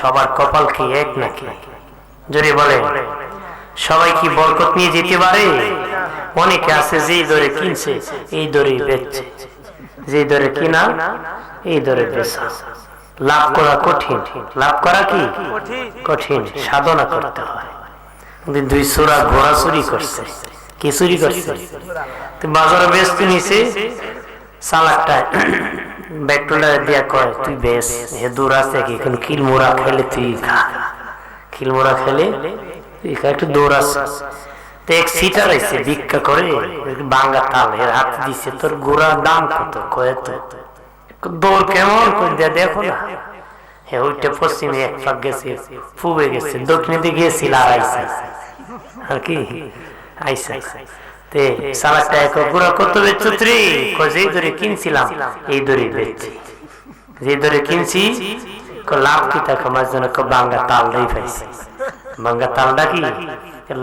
সবার কপাল কি এক নাকি? জোরে বলে, সবাই কি বরকত নিয়ে যেতে পারে? অনেকে আছে যেই দরে কিনছে এই দরে বেচছে, যেই দরে কিনা এই দরে বেচা। লাভ করা কঠিন, লাভ করা কি কঠিন, সাধনা করতে হয়। দুই চোরা ঘোড়া চুরি করছে, কি চুরি করছে? বাজারে বেচতে নিছে, চালাকটা ব্যাগটা দিয়া কয় তুই বেশ, এ দূর আছে কি, খিলমোড়া খেলে তুই খা, খিলমোড়া খেলে তুই খা, একটু দৌড় আছে। তো এক সিটার আছে ভিক্ষা করে, বাঙ্গা তাল এর হাত দিছে, তোর ঘোড়ার দাম কত? কয়ে তো দৌড় কেমন করে দেয়া দেখো না। হ্যাঁ, ওইটা পশ্চিমে এক ফাঁক গেছে, ফুবে গেছে, দক্ষিণে দিকে গিয়েছিল আর আইসা, আর কি আইসা। তে সালাকটা এক ঘোড়া কত বেচছ তুই? যেই দরে কিনছিলাম এই দরে বেচছি, যে দরে কিনছি। লাভ কি থাকে আমার জন্য? বাঙ্গা তালটাই পাইছি। বাঙ্গা তালটা কি?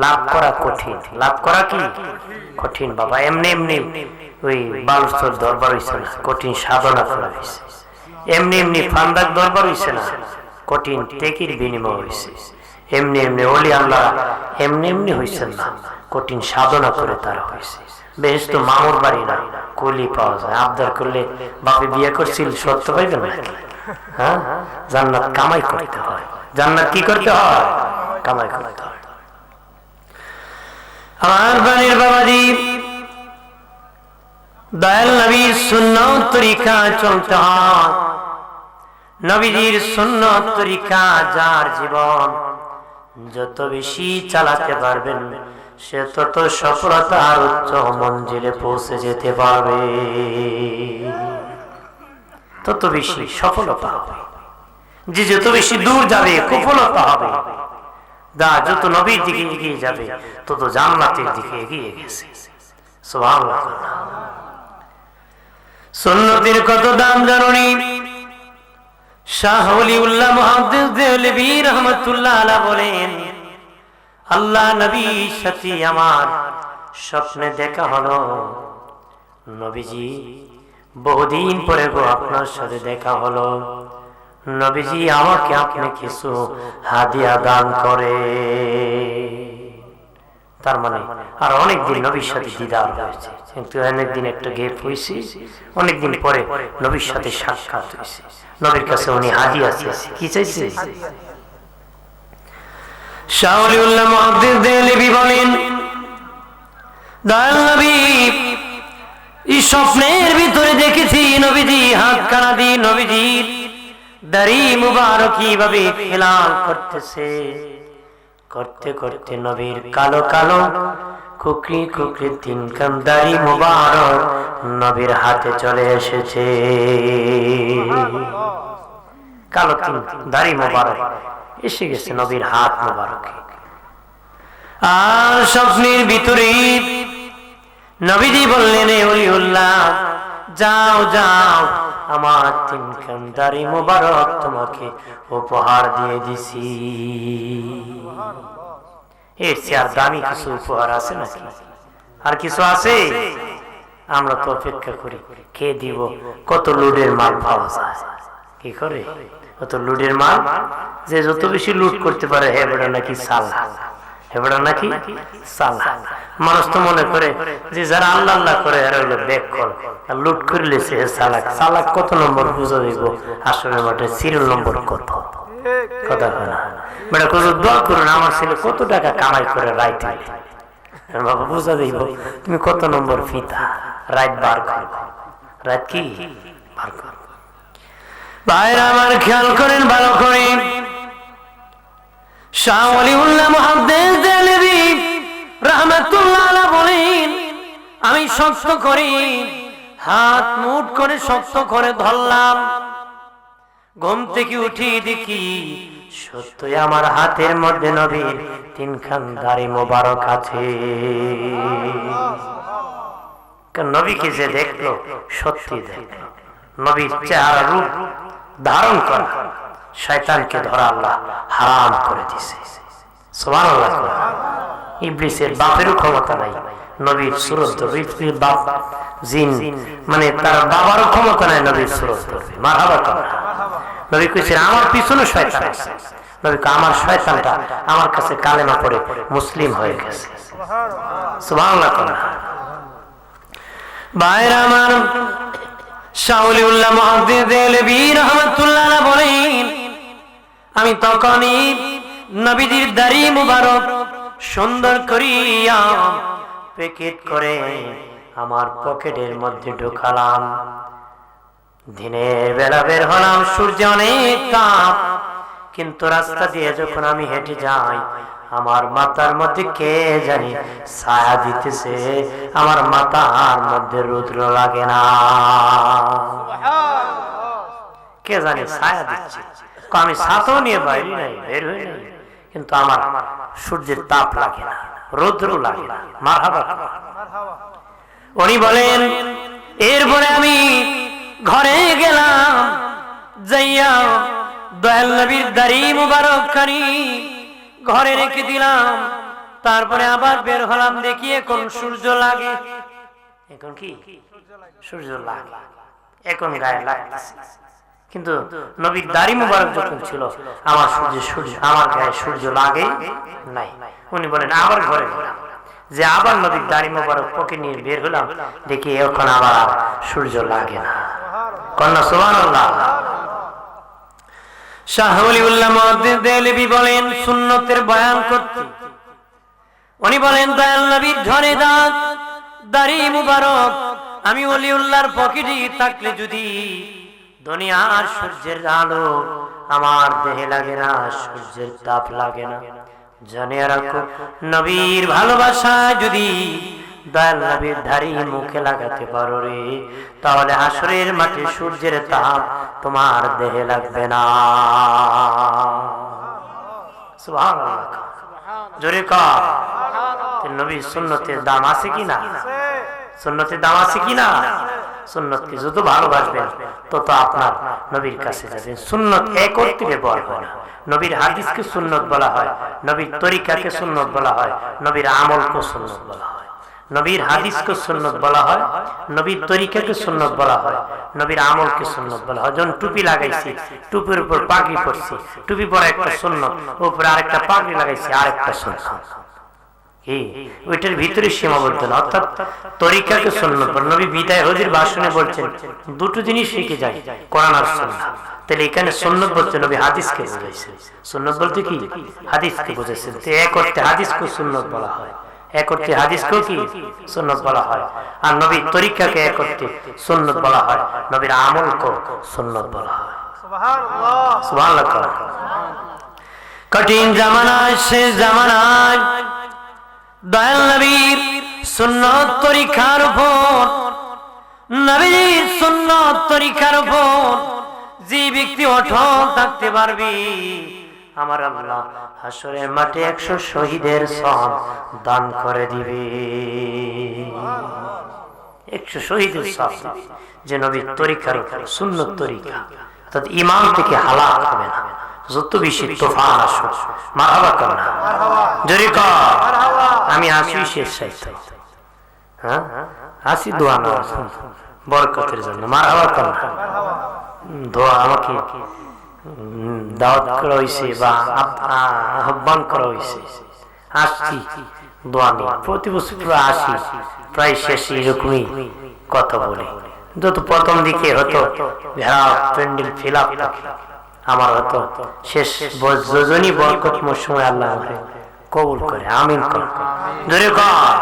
লাভ করা কঠিন, লাভ করা কি কঠিন বাবা। এমনি এমনি ওই বালুচর দরবার হইছে না, কঠিন সাধনা করা হয়েছে। এমনি এমনি ফান্দাক দরবার হইছে না, কঠিন টেকির বিনিময় হয়েছে। এমনি এমনি ওলি আল্লাহ এমনি এমনি হয়েছেন না, কঠিন সাধনা করে তারা হয়েছে। বেশ তো মামুর বাড়ি না, কলি পাওয়া যায়। আবদার করলে বাপে বিয়ে করছিল, সত্য পাইবেন নাকি? হ্যাঁ, জান্নাত কামাই করতে হয়। জান্নাত কি করতে হয়? কামাই করতে হয়। আমার বাড়ির বাবাজি, দয়াল নবীর সুন্নত তরিকা চলতে হয়। নবীজির সুন্নত তরিকা যার জীবন যত বেশি চালাতে পারবেন, সে তত সফলতার উচ্চ মঞ্জিলে পৌঁছে যেতে পারবে, তত বেশি সফলতা হবে। যে যত বেশি দূর যাবে সফলতা হবে। যত নবীর দিকে এগিয়ে যাবে তত জান্নাতের দিকে এগিয়ে গেছে। সুবহানাল্লাহ। সুন্নতের কত দাম জানেন? শাহ ওলিউল্লাহ মুহাদ্দিস দেহলভী রাহমাতুল্লাহ আলাইহি বলেন, আল্লাহ নবীর সাথে আমার স্বপ্নে দেখা হলো। নবীজি, বহুদিন পরে গো আপনার সাথে দেখা হলো। নবীজি, আমাকে আপনি কিছু হাদিয়া দান করে। তার মানে আর অনেকদিন নবীর সাথে দিদার হয়েছে, কিন্তু অনেকদিন একটা গ্যাপ হয়েছে। অনেকদিন পরে নবীর সাথে সাক্ষাৎ হয়েছে। নবীর কাছে উনি হাদিয়া চাইছে। কি চাইছে? শাহ ওলিউল্লাহ মুহাদ্দিস দেহলভী বলেন, দয়াল নবী, এই স্বপ্নের ভিতরে দেখেছি নবীজি হাত কানা দিয়ে নবীজির দাড়ি মুবারক কিভাবে খেলাল করতেছে। করতে করতে নবীর কালো কালো কুকরি কুকরি তিনখান দাড়ি মুবারক নবীর হাতে চলে এসেছে। কালো তিন দাড়ি মুবারক এসে গেছে নবীর হাত মুবারকে। আর স্বপ্নের ভিতরে নবীজি বললেন, এ ওলিউল্লাহ, যাও যাও, আমার তিনখান দাড়ি মুবারক তোমাকে উপহার দিয়ে দিছি। এর চেয়ে আর দামি কিছু উপহার আছে নাকি? আর কিছু আছে? আমরা তো অপেক্ষা করি কে দিব। কত লুটের মাল পাওয়া যায়, কি করে কত লুটের মাল। যে যত বেশি লুট করতে পারে, হে বেটা নাকি সালা, হে বেটা নাকি সালা। মানুষ তো মনে করে যে যারা আল্লাহ আল্লাহ করে এরা হইলো বেকল, আর লুট করলে সে চালাক। চালাক কত নম্বর বুঝা দিব? আসলে মাঠে সিরিয়াল নম্বর কত কথা হয় না। বেটা কত দোয়া করুন, আমার ছেলে কত টাকা কামাই করে রাইট বাবা বুঝা দিব তুমি কত নম্বর ফিতা রাইট বার কর, রাইট কি বার কর। ভাইরা আমার খেয়াল করেন ভালো করে, শাহ ওলিউল্লাহ মুহাদ্দিস দেহলভী রাহমাতুল্লাহ আলাইহি বলেন, আমি শক্ত করে হাত মুঠ করে শক্ত করে ধরলাম। ঘুম থেকে উঠি দেখি সত্যই আমার হাতের মধ্যে নবীর তিনখান দাড়ি মোবারক আছে। নবীকে যে দেখলো সত্যি দেখলো, নবীর চেহারা রূপ ধারণ করা শয়তানকে ধরা আল্লাহ হারাম করে দিয়েছে। সুবহানাল্লাহ। ইবলিসের বাপেরও ক্ষমতা নাই নবীর সুরত ধরবে। বাপ জিন মানে তার বাবারও ক্ষমতা নাই নবীর সুরত ধরবে। মারহাবা। নবী কইছেন আমার পিছনে শয়তান আছে। নবী কয় আমার শয়তানটা আমার কাছে কালেমা পড়ে মুসলিম হয়ে গেছে। সুবহানাল্লাহ। ভাইরা আমার, শাহ ওলিউল্লাহ মুহাদ্দিস দেহলভী রাহমাতুল্লাহ আলাইহি বলেন, আমি তখনই নবীজির দাড়ি মুবারক সুন্দর করিয়া প্যাকেট করে আমার পকেটের মধ্যে ঢোকালাম। দিনের বেলা বের হলাম, সূর্য অনেক তাপ, কিন্তু রাস্তা দিয়ে যখন আমি হেঁটে যাই আমার মাথার মধ্যে কে জানি ছায়া দিতেছে, আমার মাথার মধ্যে রৌদ্র লাগে না, কে জানি ছায়া দিচ্ছে। আমি ছাতাও নিয়ে বাইরে নাই, বের হই নাই, কিন্তু আমার সূর্যের তাপ লাগে না, রৌদ্র লাগে না। মারহাবা। উনি বলেন এরপরে আমি ঘরে গেলাম, যাইয়া দয়াল নবীর দাড়ি মুবারক খানি ঘরে রেখে দিলাম। তারপরে আবার বের হলাম, দেখি এখন সূর্য লাগে। এখন কি সূর্য লাগে, এখন গায়ে লাগতেছে, কিন্তু নবীর দাড়ি মুবারক যখন ছিল আমার আমার গায়ে সূর্য লাগে নাই। উনি বলেন আবার ঘরে গেলাম, যে আবার নবীর দাড়ি মুবারক পকেট নিয়ে বের হলাম, দেখি এখন আবার সূর্য লাগে না। কন্যা সুবহানাল্লাহ। শাহ ওলিউল্লাহ মুহাদ্দিস দেহলভী বলেন সুন্নতের বয়ান করতে, উনি বলেন দয়াল নবীর ঝরে দাগ দাড়ি মুবারক আমি ওলিউল্লাহর পকেটে থাকলে যদি দুনিয়ার সূর্যের আলো আমার দেহে লাগে না, সূর্যের তাপ লাগে না, জানিয়ে রাখো নবীর ভালোবাসা যদি দয়াল নবীর দাড়ি মুখে লাগাতে পারো রে, তাহলে হাসরের মাঠে সূর্যের তাপ তোমার দেহে লাগবে না। সুবহানাল্লাহ। জোরে কর। নবীর সুন্নতের দাম আছে কিনা? সুন্নতের দাম আছে কিনা? সুন্নতকে যত ভালোবাসবেন তত আপনার নবীর কাছে যাবেন। সুন্নত এক অর্থে বল হয় না, নবীর হাদিসকে সুন্নত বলা হয়, নবীর তরিকাকে সুন্নত বলা হয়, নবীর আমলকে সুন্নত বলা হয়। নবীর হাদিসকে সুন্নত বলা হয়, নবীর তরিকাকে সুন্নত বলা হয়, নবীর আমলকে সুন্নত বলা হয়। যখন টুপি লাগাইছি, টুপির উপর পাগড়ি পরছি, টুপি পরা একটা সুন্নত, উপরে আরেকটা পাগড়ি লাগাইছি আরেকটা সুন্নত। ওইটার ভিতরে সীমাবদ্ধ না, অর্থাৎ তরিকাকে সুন্নত বলা। নবী বিদায় হজের ভাষণে বলছেন দুটো জিনিস শিখে যায়, কোরআন আর সুন্নাহ। তাহলে এখানে সুন্নত বলতে নবী হাদিসকে বুঝাইছেন। সুন্নত বলতে কি? হাদিসকে বুঝাইছেন। তো এক অর্থে হাদিসকে সুন্নত বলা হয়, এক অর্থে হাদিসকেও কি সুন্নত বলা হয়, আর নবীর তরিকাকে এক অর্থে সুন্নত বলা হয়, নবীর আমলকে সুন্নত বলা হয়। সুবহানাল্লাহ। সুবহানাল্লাহ। কঠিন জামানায়, শেষ জামানায় দয়াল নবীর সুন্নত তরিকার উপর, নবীর সুন্নত তরিকার উপর যে ব্যক্তি অটল থাকতে পারবে, আমার আল্লাহ হাসরের মাঠে 100 শহীদের সওয়াব দান করে দিবে। 100 শহীদের সওয়াব, যে নবীর তরিকার উপর, সুন্নত তরিকা, অর্থাৎ ঈমান থেকে হালাল হবে না, যত বেশি তুফান আসুক। মারহাবা কর না, জোরে কর। আমি আসি শেষ সাইতে, হ্যাঁ আসি দোয়া না বরকতের জন্য। মারহাবা কর না। দোয়া আমাকে দাওয়াত করা হয়েছে বা আহ্বান করা হয়েছে, আসছি দোয়া নিয়ে। প্রতি বছর আসি, প্রায় শেষে এরকমই কথা বলি। যত প্রথম দিকে হতো প্যান্ডেল ফিল আপ, আমার হতো শেষ যোজনী বরকতময় সময় আল্লাহ কবুল করে, আমিন কর। ধরে কর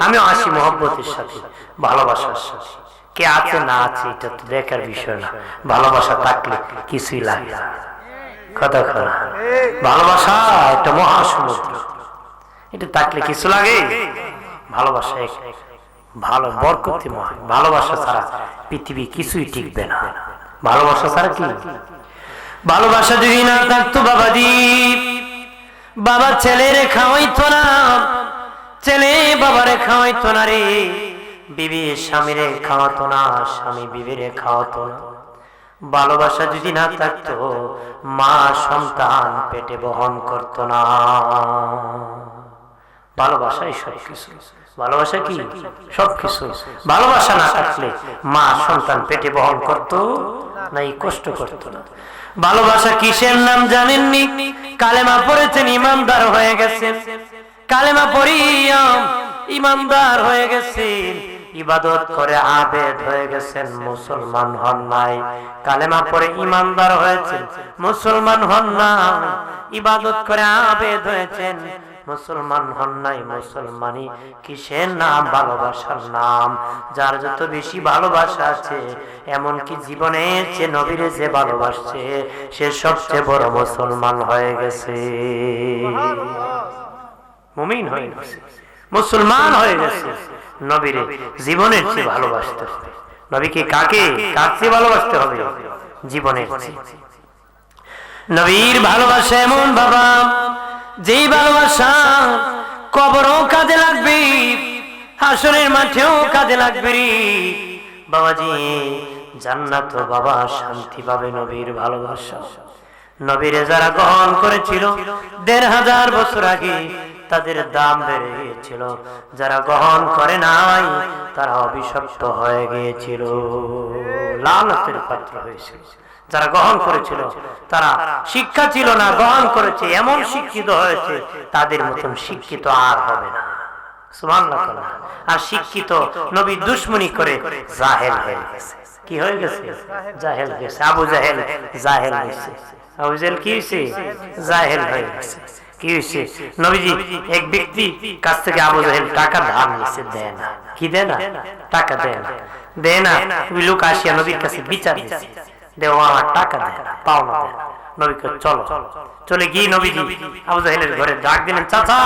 আমিও আসি মহব্বতের সাথে, ভালোবাসার সাথে। কে আছে না আছে এটা তো দেখার বিষয় না, ভালোবাসা থাকলে কিছুই লাগে না। কথা খরা, ভালোবাসা একটা মহাসমুদ্র, এটা থাকলে কিছু লাগে? ভালোবাসা এক ভালো বরকতময়, ভালোবাসা ছাড়া পৃথিবী কিছুই টিকবে না। ভালোবাসা ছাড়া কি? ভালোবাসা যদি না থাকতো বাবাজি, বাবা ছেলেরে খাওয়াইতো না, ছেলে বাবারে খাওয়াইতো না রে, বিবি স্বামীরে খাওয়াতো না, স্বামী বিবিরে খাওয়াতো না। ভালোবাসা যদি না থাকতো মা সন্তান পেটে বহন করতো না। ভালোবাসাই সবকিছু। ভালোবাসা কি? সবকিছু। ভালোবাসা না থাকলে মা সন্তান পেটে বহন করতো নাই কষ্ট করতো না। ভালোবাসা কিসের নাম জানেননি? কালেমা পড়েছেন, ইমানদার হয়ে গেছেন। কালেমা পড়িয়া ইমানদার হয়ে গেছেন, ইবাদত করে আবেদ হয়ে গেছেন, মুসলমান হন নাই। কালেমা পড়ে ইমানদার হয়েছেন, মুসলমান হন না। ইবাদত করে আবেদ হয়েছেন, মুসলমান হন নাই। মুসলমানি কিসের নাম? ভালোবাসার নাম। যার যত বেশি ভালোবাসা আছে, এমনকি জীবনের চেয়ে নবীরে যে ভালোবাসছে, সে সবচেয়ে বড় মুসলমান হয়ে গেছে, মুমিন হয়ে গেছে, মুসলমান হয়ে গেছে। নবীরে জীবনের চেয়ে ভালোবাসতে হবে। নবীকে কাকে কাকে ভালোবাসতে হবে? জীবনের চেয়ে। নবীর ভালোবাসা এমন বাবা, যেই ভালোবাসা কবরও কাজে লাগবে, হাসরের মাঠেও কাজে লাগবে রে বাবাজি। জান্নাত বাবা শান্তি পাবে নবীর ভালোবাসা। নবীরে যারা গ্রহণ করেছিল ১৫০০ বছর আগে, তাদের দাম বেড়ে গিয়েছিল। যারা গ্রহণ করে নাই, তারা অভিশপ্ত হয়ে গিয়েছিল, লানতের পাত্র হয়েছিল। যারা গ্রহণ করেছিল, তারা শিক্ষা ছিল না, গ্রহণ করেছে, এমন শিক্ষিত হয়েছে, তাদের মতন শিক্ষিত আর হবে না। সুবহানাল্লাহ। আর শিক্ষিত নবী দুশমনি করে জাহেল হয়ে গেছে। কি হয়ে গেছে? জাহেল হয়ে গেছে। আবু জাহেল জাহেল হয়েছে। আবু জাহেল কি হয়েছে? জাহেল হয়ে গেছে। কি হয়েছে? নবীজি এক ব্যক্তি কাছ থেকে আবু জাহেল টাকা ধার নিয়েছে, দেয় না। কি দেয় না? টাকা দেয় না, দেয় না। ওই লোক আসিয়া নবীর কাছে বিচার দিচ্ছে, দেওয়া আমার টাকা দেয় না, পাওনা দেয় না। নবীকে চলো, চলে গিয়ে নবীজি আবু জাহেলের ঘরে ডাক দিলেন, চাচা।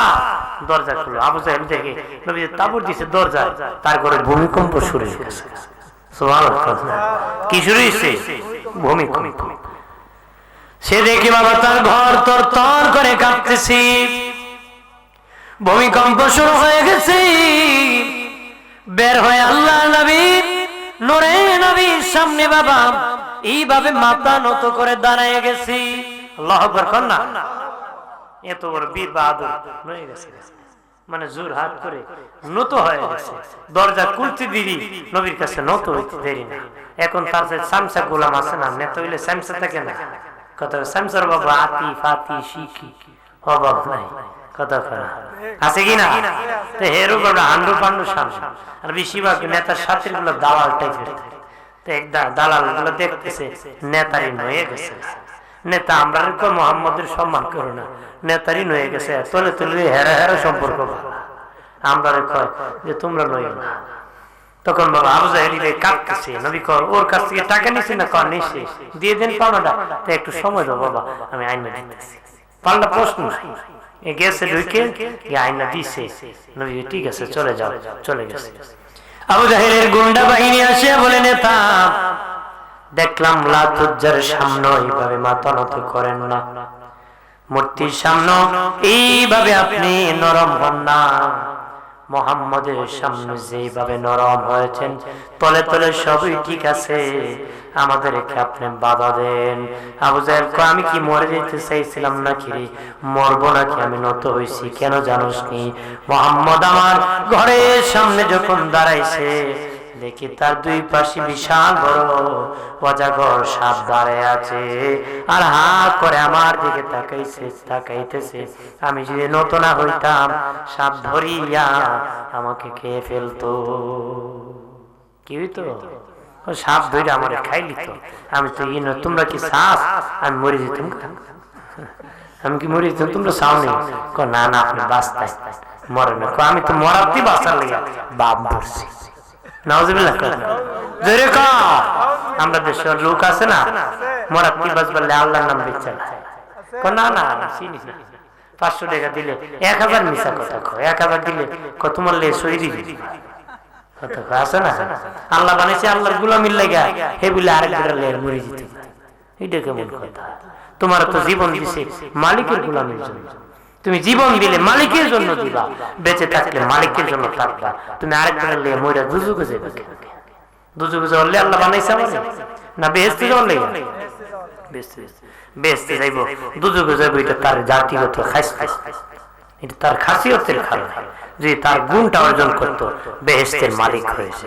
দরজা খুললো, আবু জাহেল দেখে নবীজি তাবড় দিছে দরজা, তার ঘরে ভূমিকম্প শুরু হয়ে গেছে। সুবহানাল্লাহ। কি শুরু হয়েছে? ভূমিকম্প। সে দেখে বাবা তার ঘর তর তর করে কাঁপতেছে, ভূমিকম্প শুরু হয়ে গেছে। বের হয়ে আল্লাহ নবী নূরে নবীর সামনে বাবা এইভাবে মাথা নত করে দাঁড়ায় গেছি। আল্লাহু আকবার কর না। এত বড় বীর বাহাদুর হয়ে গেছে, মানে জোর হাত করে নত হয়ে গেছে। দরজা খুলতে দেরি, নবীর কাছে নত হইতে দেরি না। এখন তার যে সামসা গোলাম আছে না, নেতা হইলে সামসা থাকে না, কথা সামসার বাবা আতি ফাতি শিখি অভাব নাই, কথা আছে কিনা? তো হেরো বাবা হান্ডু পান্ডু সামনে, আর বেশিরভাগ নেতার সাথে গুলো দালাল টাইপের। দালাল গুলো দেখতেছে নেতারই হয়ে গেছে। নেতা আমরা মোহাম্মদের সম্মান করো না, নেতারই হয়ে গেছে, তলে তলে হেরা হেরা সম্পর্ক আমরা কয় যে তোমরা নয় না। তখন বাবা আবু জাহেল কাঁদতেছে, নবী কর ওর কাছ থেকে টাকা নিছি না, কর নিছি, দিয়ে দেন পাওনাটা। তো একটু সময় দাও বাবা, আমি আইনা দিতেছি। পাল্টা প্রশ্ন গেছে ঢুকে আইনা দিছে। নবী ঠিক আছে চলে যাও, চলে গেছে। আবু জাহেলের গুন্ডা বাহিনী আসে বলে, নেতা দেখলাম লাতুজ্জার সামনে এইভাবে মাথা নত করেন না, মূর্তির সামনে এইভাবে আপনি নরম হন না। মুহাম্মদের সামনে যেভাবে নরম হয়েছেন, তলে তলে সবই ঠিক আছে, আমাদেরকে আপনি বাধা দেন। আবু জাহেল কয়, আমি কি মরে যেতে চাইছিলাম নাকি? মরবো নাকি? আমি নত হয়েছি কেন জানোস নি? মুহাম্মদ আমার ঘরের সামনে যখন দাঁড়াইছে, দেখি তার দুই পাশে বিশাল বড় অজাগর সাপ দাঁড়ায় আছে, আর হা করে আমার দিকে তাকাইতেছে। আমি যদি নত না হইতাম, সাপ ধরিয়া আমাকে খেয়ে ফেলতো। কি হইতো? সাপ ধরে আমার খাই নিত। আমি তো তোমরা কি সাপ? আমি মরে যেতাম। আমি কি মরে যেতাম? তোমরা চাও নি? না না, আপনি বাঁচতাই মরে না। আমি তো মরাতেই বাঁচার লেগে বাপ ধরছি। আমরা দেশের লোক আছে না, মরাত্তি বাস বললে আল্লাহর নাম বেচে না, না চিনি না। 500 টাকা দিলে 1000 মিশা কথা কয়, 1000 দিলে কত মরলে শহীদ কথা আছে না। আল্লাহ বানাইছে আল্লাহর গোলামির লাগা, হে বলে আরেক মরে যেত। এটা কেমন কথা? তোমার তো জীবন দিছে মালিকের গোলামির জন্য। তুমি জীবন দিলে মালিকের জন্য দিবা, বেঁচে থাকলে মালিকের জন্য থাকবা। তুমি আরেকজনের লেগে মইরা দুজুগে যাবে। দুজুগে যাওয়ার আল্লাহ বানাইছে না বেহেশতে যাওয়ার লেগে? বেহেশতে যাইব, দুজুগে যাইব। এটা তার জাতিগত খাসিয়ত, এটা তার খাসিয়তের কারণে। যদি তার গুণটা অর্জন করতো, বেহেশতের মালিক হয়েছে।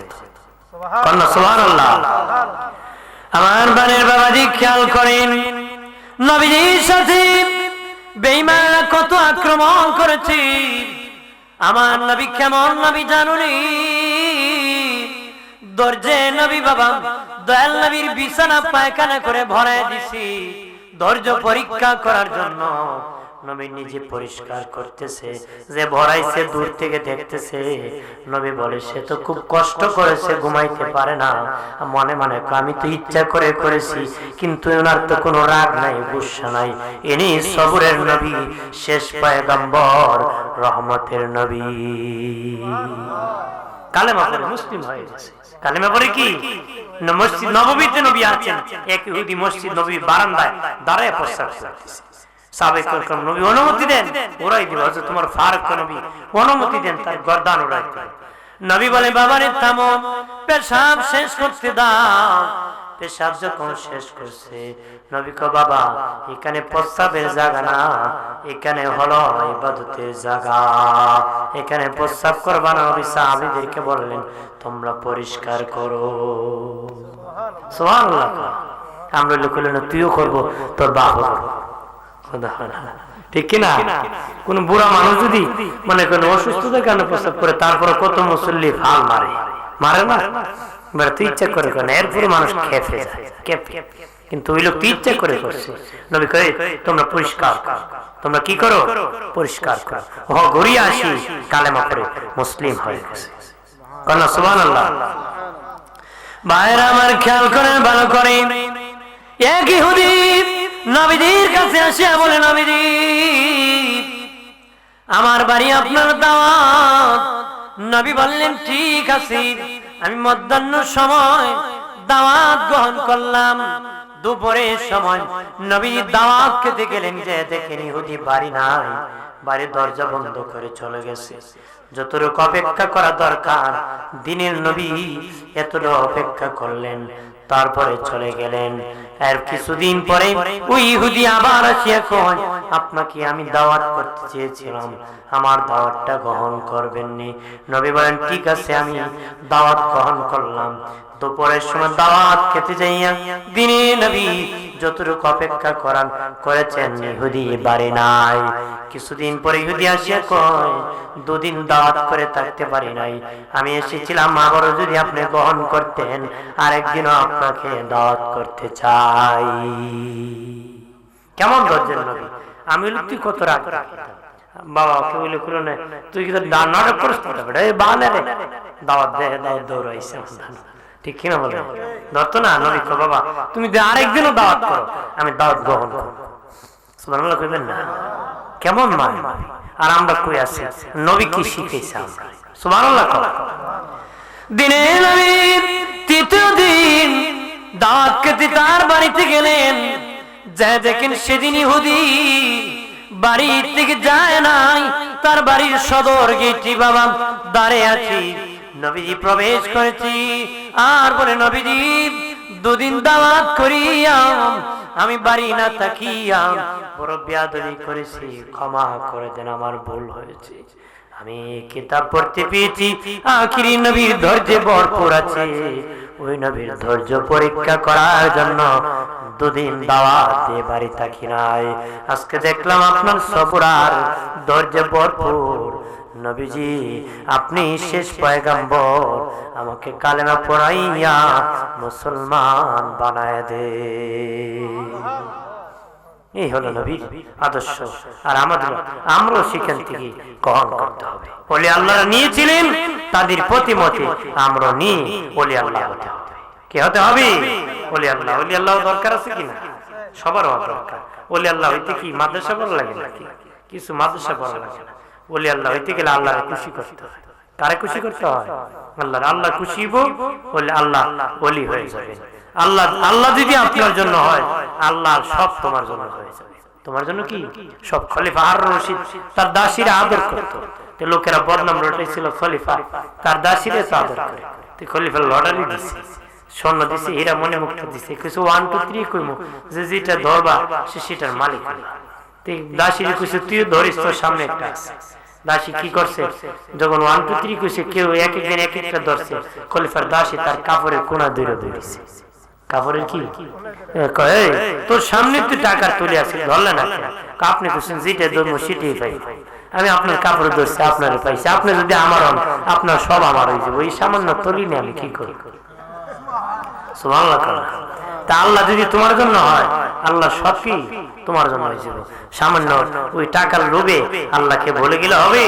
সুবহানাল্লাহ। আমার বানের বাবাজি খেয়াল করেন, নবীজির সাথে বেঈমানরা কত আক্রমণ করেছে। আমার নবী কেমন নবী জানুনি, ধৈর্যে নবী বাবা দয়াল নবীর বিছানা পায়খানা করে ভরায় দিছি। ধৈর্য পরীক্ষা করার জন্য নবী নিজে পরিষ্কার করতেছে, যে ভরাইছে দূর থেকে দেখতেছে। নবী বলে সে তো খুব কষ্ট করেছে, ঘুমাইতে পারে না। মনে মনে আমি তো ইচ্ছা করে করেছি, কিন্তু ওনার তো কোনো রাগ নাই, গুসা নাই। ইনি সবরের নবী, শেষ পয়গম্বর, রহমতের নবী। কালেমা পড়ে মুসলিম হয়ে গেছে। কালেমা পড়ে কি মসজিদ নববীতে নবী আছেন, এক ইহুদি মসজিদ নবী বারান্দায় দাঁড়ায় প্রস্তাব করতেছে। সাবেক নবী অনুমতি দেন, ওরাই দিল। হযরত তোমার ফারুক নবী অনুমতি দেন, তার গর্দান উড়াই দিল। নবী বলে বাবারে থামো, পেশাব শেষ করতে দাও। পেশাব যখন শেষ করছে, নবী কো বাবা এখানে প্রস্তাবের জায়গা না, এখানে হলো ইবাদতের জায়গা, এখানে প্রস্তাব করবা না। নবী সাহাবীদেরকে বললেন তোমরা পরিষ্কার করো। সুবহানাল্লাহ। আমরা লোক হলে না, তুইও করবো, তোর বাপ করবো, ঠিক কিনা? কোন বুড়া মানুষ যদি মানে কোন অসুস্থতার কারণে প্রস্তাব করে, তারপরে কত মুসল্লি ফাল মারে, মারে না? তুই ইচ্ছা করে কেন, এরপরে মানুষ খেপে যায়, কিন্তু ওই লোক তুই ইচ্ছা করে করছে। নবী কয়ে তোমরা পরিষ্কার করো, তোমরা কি করো? পরিষ্কার করো। ও ঘুরিয়ে আসি, কালেমা পড়ে মুসলিম হয়ে গেছে। কন্যা সুবহানাল্লাহ। ভাইরা আমার খেয়াল করেন, ভালো করে। এক ইহুদি নবীজির কাছে আসে বলে নবীজি আমার বাড়ি আপনার দাওয়াত। নবী বললেন ঠিক আছে। আমি মধ্যাহ্নের সময় দাওয়াত গ্রহণ করলাম। দুপুরের সময় নবীজি দাওয়াত খেতে গেলেন, যে দেখেন ইহুদি বাড়ি নাই, বাড়ির দরজা বন্ধ করে চলে গেছে। যতটুকু অপেক্ষা করা দরকার দিনের নবী এতটুকু অপেক্ষা করলেন, তারপরে চলে গেলেন। আর কিছুদিন পরে ওই ইহুদি আবার আসিয়া কয় আপনাকে আমি দাওয়াত করতে চেয়েছিলাম, আমার দাওয়াতটা গ্রহণ করবেননি? নবী বলেন ঠিক আছে, আমি দাওয়াত গ্রহণ করলাম। দুপুরের সময় দাওয়াত খেতে যাইয়া দিনে নবী যতটুকু অপেক্ষা করেছেন ইহুদি বাড়ি নাই। কিছুদিন পরে ইহুদি আসিয়া কয় দুদিন দাওয়াত করে থাকতে পারি নাই, আমি এসেছিলাম আবারও যদি আপনি গ্রহণ করতেন, আরেকদিনও আপনাকে দাওয়াত করতে চাই। কেমন ধৈর্যের নবী! আমি বলি তুই কত রাগ বাবা, কে বলে খুলো না, তুই কিন্তু নাটক করিস দাওয়াত দে, দাওয়াত দৌড়াইছে, ঠিক কিনা বলে? ধরতো না নবী কো বাবা তুমি আরেকদিনও দাওয়াত করো, আমি দাওয়াত গ্রহণ করবো। সুবহানাল্লাহ কইবেন না? কেমন মানে? আর আমরা কই আছি, নবী কি শিখাইছে আমরা? সুবহানাল্লাহ। দিনে নবী তৃতীয় দিন দাওয়াত খেতে তার বাড়িতে গেলেন, যা দেখেন সেদিন ইহুদি বাড়ি থেকে যায় নাই, তার বাড়ির সদর গেটে বাবা দাঁড়িয়ে আছে। নবীজি প্রবেশ করেছি আর বলে নবীজি দুদিন দাওয়াত করিয়া আমি বাড়ি না থাকিয়া বড় বেয়াদবি করেছি, ক্ষমা করে দেন, আমার ভুল হয়েছে। আমি কিতাব পড়তে পেয়েছি আখিরি নবীর ধৈর্যে ভরপুর আছে, ওই নবীর ধৈর্য পরীক্ষা করার জন্য দুদিন দাওয়াত দিয়ে বাড়ি থাকি নাই। আজকে দেখলাম আপনার সবর আর ধৈর্যে ভরপুর। নবীজি আপনি শেষ পয়গম্বর, আমাকে কালেমা পড়াইয়া মুসলমান বানায় দে। এই হলো নবীর আদর্শ। আর আমরাও সেখান থেকে গ্রহণ করতে হবে। ওলি আল্লাহ নিয়েছিলেন, তাদের প্রতিমতে আমরা নিয়ে ওলি আল্লাহ হতে হবে। কি হতে হবে? ওলি আল্লাহ। ওলি আল্লাহ দরকার আছে কিনা? সবার দরকার। ওলি আল্লাহ হইতে কি মাদ্রাসা পড়া লাগে নাকি? কিছু মাদ্রাসা পড়া লাগে না। ওলি আল্লাহ হইতে গেলে আল্লাহর খুশি করতে হয়। কারে খুশি করতে হয়? আল্লাহর। আল্লাহ খুশি হলে আল্লাহ ওলি হয়ে যাবে। আল্লাহ যদি আপনার জন্য হয়, আল্লাহ সব তোমার জন্য হয়ে যাবে। তোমার জন্য কি সব? খলিফা হারুন রশিদ তার দাসীরা আদর করতো, লোকেরা বদনাম রটাইছিল খলিফা তার দাসীরা তো আদর করে। খলিফা লটারি দিছে, স্বর্ণ দিছে, হীরা মনে মুক্তা দিছে, কিছু 1 2 3 কইমু, যে যেটা ধরবা সে সেটার মালিক হবে। দাসীরা কইছে তুইও ধরিস, তোর সামনে একটা আছে। দাসী কি করছে, যখন 1 2 3 কইছে, কেউ এক একদিন এক একটা ধরছে, খলিফার দাসী তার কাপড়ের কোনা ধরে ধরেছে, কাপড়ের কি তোর সামনে তুই টাকা তুলে আসি ধরলে না আপনি বলছেন যেটা ধরবো সেটাই পাই আমি আপনার কাপড় ধরছি আপনার পাইছি আপনি যদি আমার হন আপনার সব আমার হয়ে যাবো এই সামান্য তলি নিয়ে আমি কি করি সুবহানাল্লাহ তা আল্লাহ যদি তোমার জন্য হয় আল্লাহ সব কি তোমার জন্য হয়ে যাবে সামান্য ওই টাকার লোভে আল্লাহকে বলে গেলে হবে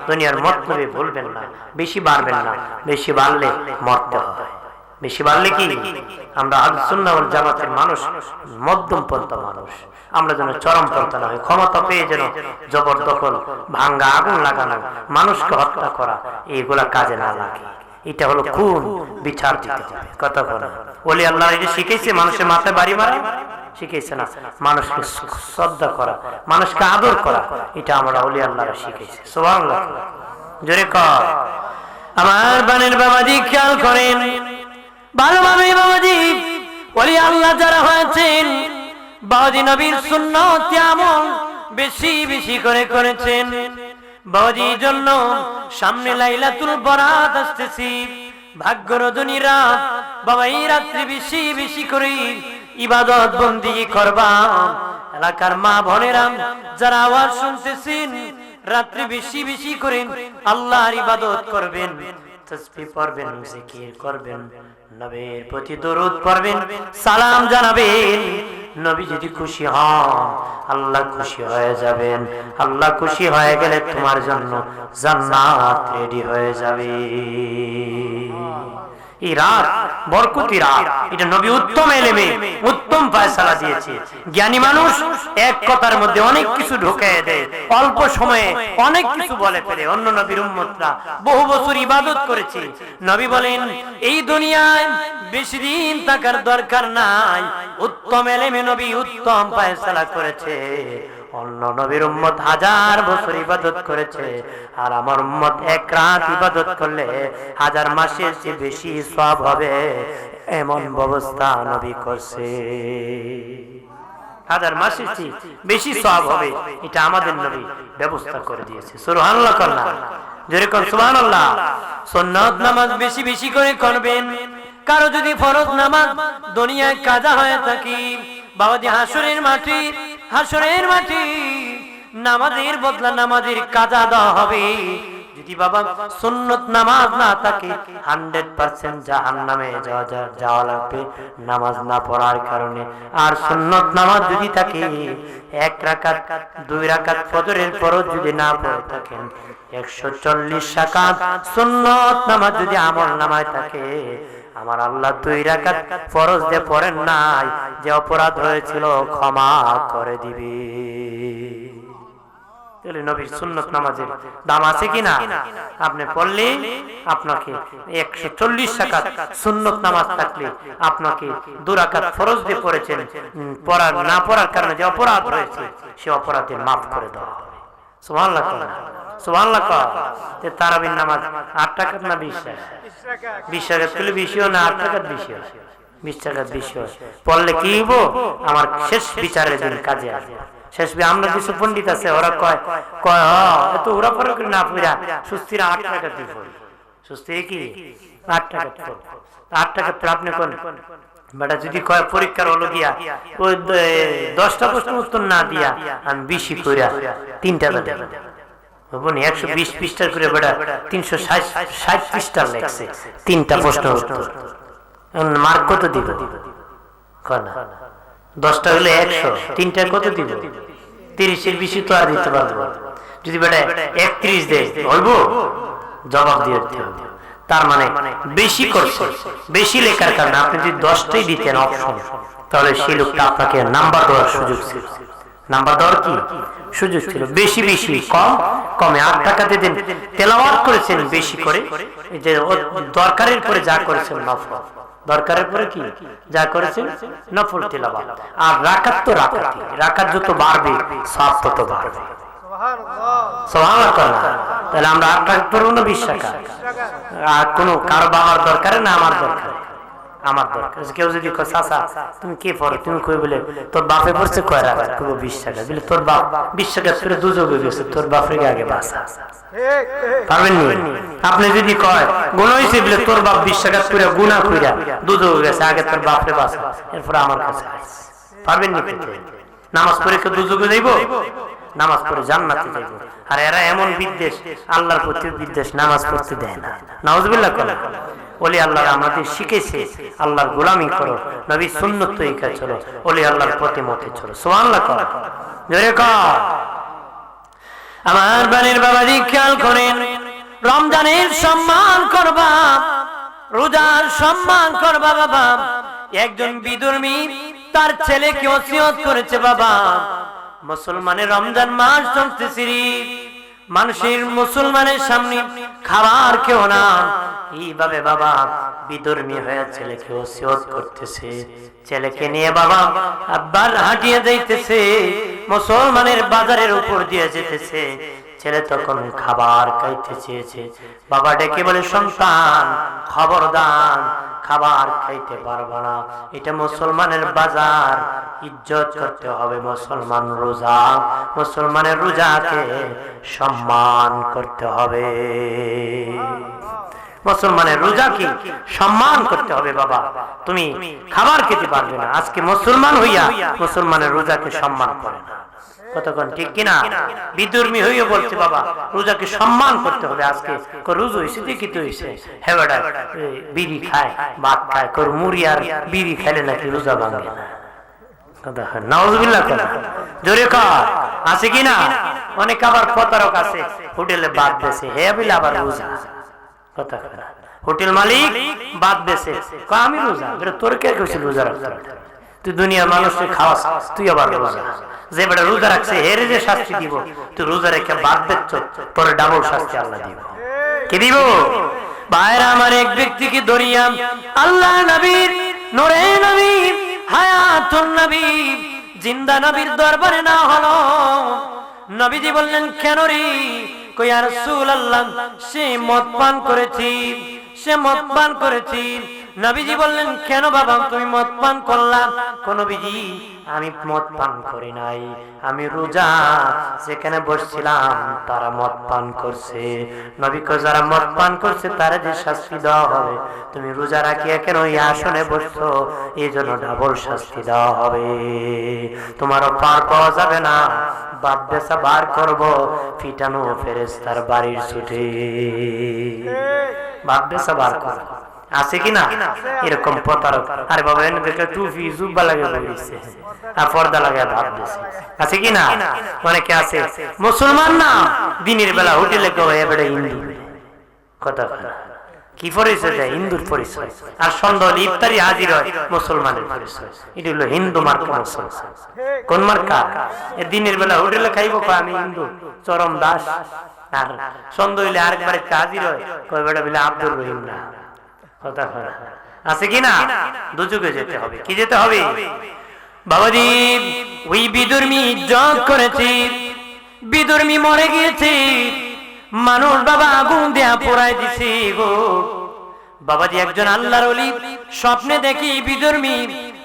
দুনিয়ার মতলবে বলবেন না বেশি বাড়বেন না বেশি বাড়লে মরতে হয় বেশি বাড়লে কি আমরা আহলে সুন্নাহ ওয়াল জামাতের মানুষ মধ্যম পন্থা মানুষ আমরা যেন চরম পন্থা না হয় ক্ষমতা পেয়ে যেন জবরদখল ভাঙ্গা আগুন লাগানো মানুষকে হত্যা করা এইগুলা কাজে না লাগে এটা হলো খুন বিচার দিতে হবে কথা বলা ওলি আল্লাহ এটা শিখেছে মানুষের মাথায় বাড়ি মারা শিখেছে না মানুষকে শ্রদ্ধা করা মানুষকে আদর করা এটা আমরা ওলি আল্লাহরা শিখেছি সুবহানাল্লাহ জোরে কর আমার বানের বাবাজি খেয়াল করেন ভালোভাবে বাবাজি ওলি আল্লাহ যারা হয়েছেন বাবাজি নবীর সুন্নাত আমল বেশি বেশি করে করেছেন বাবাজির জন্য সামনে লাইলাতুল বরাত আসতেছি ভাগ্য রজনী রাত বাবা এই রাত্রি বেশি বেশি করে ইবাদত বন্দেগী করবা এলাকার মা বোনেরা যারা আওয়াজ শুনতেছেন রাত্রি বেশি বেশি করে আল্লাহর ইবাদত করবেন তাসবিহ পড়বেন জিকির করবেন নবীর প্রতি দরুদ পড়বেন সালাম জানাবেন নবী যদি খুশি হন আল্লাহ খুশি হয়ে যাবেন আল্লাহ খুশি হয়ে গেলে তোমার জন্য জান্নাত রেডি হয়ে যাবে এই রাত বরকতি রাত এটা নবী উত্তম এলেমে উত্তম ফয়সালা দিয়েছে জ্ঞানী মানুষ এক কথার মধ্যে অনেক কিছু ঢুকিয়ে দেয় অল্প সময়ে অনেক কিছু বলে ফেলে অন্য নবীর উম্মতরা বহু বছর ইবাদত করেছে নবী বলেন এই দুনিয়ায় বেশি দিন থাকার দরকার নাই উত্তম এলেমে নবী উত্তম ফয়সালা করেছে অন্য নবীর উম্মত হাজার বছর ইবাদত করেছে আর আমার উম্মত এক রাত ইবাদত করলে হাজার মাসের চেয়ে বেশি সওয়াব হবে এমন ব্যবস্থা নবী করছে হাজার মাসের চেয়ে বেশি সওয়াব হবে এটা আমাদের নবী ব্যবস্থা করে দিয়েছে সুবহানাল্লাহ করনা জোরে কোন সুবহানাল্লাহ সুন্নাত নামাজ বেশি বেশি করে করবেন কারো যদি ফরজ নামাজ দুনিয়ায় কাজা হয়ে থাকে বাবাজি হাসরের মাটি নামাজের বদলা নামাজের কাজা দেওয়া হবে যদি বাবা সুন্নত নামাজ না থাকে 100% জাহান্নামে যাওয়া লাগবে নামাজ না পড়ার কারণে আর সুন্নত নামাজ যদি থাকে 1 রাকাত 2 রাকাত ফজরের ফরজ যদি না পড়ে থাকেন 140 রাকাত সুন্নত নামাজ যদি আমল নামায় থাকে আমার আল্লাহ 2 রাকাত ফরজ যে পড়েন নাই যে অপরাধ হয়েছিল ক্ষমা করে দিবে তাহলে নবীর সুন্নত নামাজের দাম আছে কিনা আপনি পড়লে আপনাকে 140 রাকাত সুন্নত নামাজ থাকলে আপনাকে 2 রাকাত ফরজ দিয়ে পড়েছেন পড়ার না পড়ার কারণে যে অপরাধ হয়েছে সে অপরাধের মাফ করে দেওয়া হবে সুবহানাল্লাহ সুবহানাল্লাহ তে তারাবির নামাজ 8 রাকাত না 20 রাকাত করলে বেশিও না 8 রাকাত বেশি 20 রাকাত বেশি পড়লে কি হবো আমার শেষ বিচারের দিন কাজে আসবে শেষ আমরা কিছু পণ্ডিত আছে ওরা কয় এত ওরা পরে না পুরা সুস্থিরা 8 টাকা দিয়ে পড়ে সুস্থি কি 8 টাকা 8 টাকা তো আপনি কোন বেটা যদি কয় পরীক্ষার হলো গিয়া ওই 10টা প্রশ্ন উত্তর না দিয়া আমি বেশি কইরা 3টা দেব বনি 120 পৃষ্ঠা করে বেটা 360 পৃষ্ঠা লেখছে 3টা প্রশ্ন উত্তর মার্ক কত দিব কোন 10টা হলে 100 3টা কত দিব 30 এর বেশি তো আর দিতে পারবো যদি বেটা 31 দেয় বলবো জবাব দিয়ে দিতে হবে তার মানে বেশি করছে বেশি লেখার কারণে আপনি যদি 10টাই দিতেন অপশন তাহলে সেই লোকটা আপনাকে নাম্বার দেওয়ার সুযোগ ছিল নাম্বার দেওয়ার কি সুযোগ ছিল বেশি বেশি কম কমে 8 টাকা দিতেন তেলাওয়াত করেছেন বেশি করে এই যে দরকারের পরে যা করেছেন নফল দরকারের পরে কি যা করেছেন নফল তেলাওয়াত আর রাকাত তো রাকাত যত বাড়বে সওয়াব তত বাড়বে সুবহানাল্লাহ তাহলে আমরা 8 টাকা পড়ব না 20 টাকা আর কোনো কারো বাবার দরকার না আমার দরকার আমার দরকার। কেউ যদি কয় চাচা তুমি কে পড়ো, তুমি কই বলে তোর বাপে পড়ছে কয় রাখাত, কইব 20 টাকা বলে তোর বাপ 20 টাকা করে দুযোগে গেছে, তোর বাপরে আগে বাঁচা পারবেন নি? আপনি যদি কয় গুণ হইছে বলে তোর বাপ 20 টাকা করে গুনাহ কইরা দুযোগে গেছে, আগে তোর বাপরে বাঁচা, এরপর আমার কাছে পারবেন নি? নামাজ পড়ে কেউ দুযোগে যাইব? নামাজ পড়ে জান্নাতে যাইব। আর এরা এমন বিদ্বেষ, আল্লাহর প্রতি বিদ্বেষ, নামাজ পড়তে দেয় না। নাউজুবিল্লাহ করা ওলি আল্লাহ আমাদের শিখেছে আল্লাহর গোলামি করো, নবী সুন্নত তরিকা চলো, ওলি আল্লাহর প্রতি মতে চলো। সুবহানাল্লাহ কর জোরে কর। আমার বাড়ির বাবাজি খেয়াল করেন, রমজানের সম্মান করবা, রোজার সম্মান করবা বাবা। একজন বিধর্মী তার ছেলেকে ওসিয়ত করেছে, বাবা মুসলমানের রমজান মাস চলতেছে, মানুষের মুসলমানের সামনে খাবার কেউ না, এইভাবে বাবা বিধর্মী হয়ে ছেলেকে ওসিয়ত করতেছে। ছেলেকে নিয়ে বাবা আব্বার হাঁটিয়ে যাইতেছে, মুসলমানের বাজারের উপর দিয়ে যেতেছে। ছেলে তখন খাবার খাইতে চেয়েছে, বাবা ডেকে বলে সন্তান খবরদার, খাবার খাইতে পারবা না, এটা মুসলমানের বাজার, ইজ্জত করতে হবে। মুসলমান রোজা, মুসলমানের রোজাকে সম্মান করতে হবে, মুসলমানের রোজাকে সম্মান করতে হবে। বাবা তুমি খাবার খেতে পারবে না, আজকে মুসলমান হইয়া মুসলমানের রোজাকে সম্মান করে না, কতক্ষণ ঠিক কিনা? বিধর্মী হইয়া বলছে বাবা রোজাকে সম্মান করতে হবে। আজকে রোজা হয়েছে দেখি তো হয়েছে, হ্যাঁ বেটা বিড়ি খায় ভাত খায়, কর মুড়ি আর বিড়ি খাইলে নাকি রোজা ভাঙে না। নাউজুবিল্লাহ কথা জোরে কর, আছে কিনা? অনেক আবার প্রতারক আছে, হোটেলে বাদ দেশে হে বলে আবার রোজা, কথা হোটেল মালিক বাদ দেশে আমি রোজা, তোর কে কইছিল রোজা রাখতে? তুই দুনিয়ার মানুষকে খাওয়াস, তুই আবার রোজা। যে বেটা রোজা রাখছে হেরে যে শাস্তি দিব, তুই রোজা রেখে বাদ দিচ্ছ, তোর ডাবল শাস্তি আল্লাহ দিব। কি দিব? ভাইরা আমার, এক ব্যক্তিকে ধরিয়া আল্লাহ নবীর নূরে নবী হায়াতুন নবী জিন্দা নবীর দরবারে না হলো। নবীজি বললেন কেন রে? কই ইয়া রাসূলুল্লাহ সে মদ পান করেছি, সে মদ পান করেছি। নবীজি বললেন কেন বাবা তুমি মদ পান করলা? কোন নবীজি আমি মদ পান করি নাই, আমি রোজা যেখানে বসছিলাম তারা মদ পান করছে। নবী কয় যারা মদ পান করছে তারা যে শাস্তি দেওয়া হবে, তুমি রোজা রাখিয়া কেন এই আসনে বসছো, এই জন্য ডাবল শাস্তি দেওয়া হবে, তোমারও পার পাওয়া যাবে না, বাদ বেচা বার করবো, ফিটানো ফেরেশতার বাড়ির ছুটে বাদ বেচা বার করবো। আছে কিনা এরকম প্রতারক? আরে বাবা এনে টুপি জুব্বা লাগে বইছে আর পর্দা লাগে ভাব দিছে, আছে কিনা? অনেকে আছে মুসলমান না, দিনের বেলা হোটেলে গো এবারে হিন্দু, কথা কি পরিচয় দেয়? হিন্দুর পরিচয়। আর সন্ধ্যা হলে ইফতারি হাজির হয় মুসলমানের পরিচয়। এটা হলো হিন্দু মার্কা মুসলমান। কোন মার্কা? দিনের বেলা হোটেলে খাইবো আমি হিন্দু চরম দাস, আর সন্ধ্যা হইলে আরেকবার হাজির হয় কয় বেটা বলে আব্দুর রহিম না, আছে কিনা? দুযুগে যেতে হবে। কি যেতে হবে বাবাজি? ওই বিধর্মী ইজ্জত করেছে, বিধর্মী মরে গিয়েছে, মানুষ বাবা আগুন দেয়া পোড়াই দিছে গো বাবাজি। একজন আল্লাহর ওলি স্বপ্নে দেখি বিধর্মী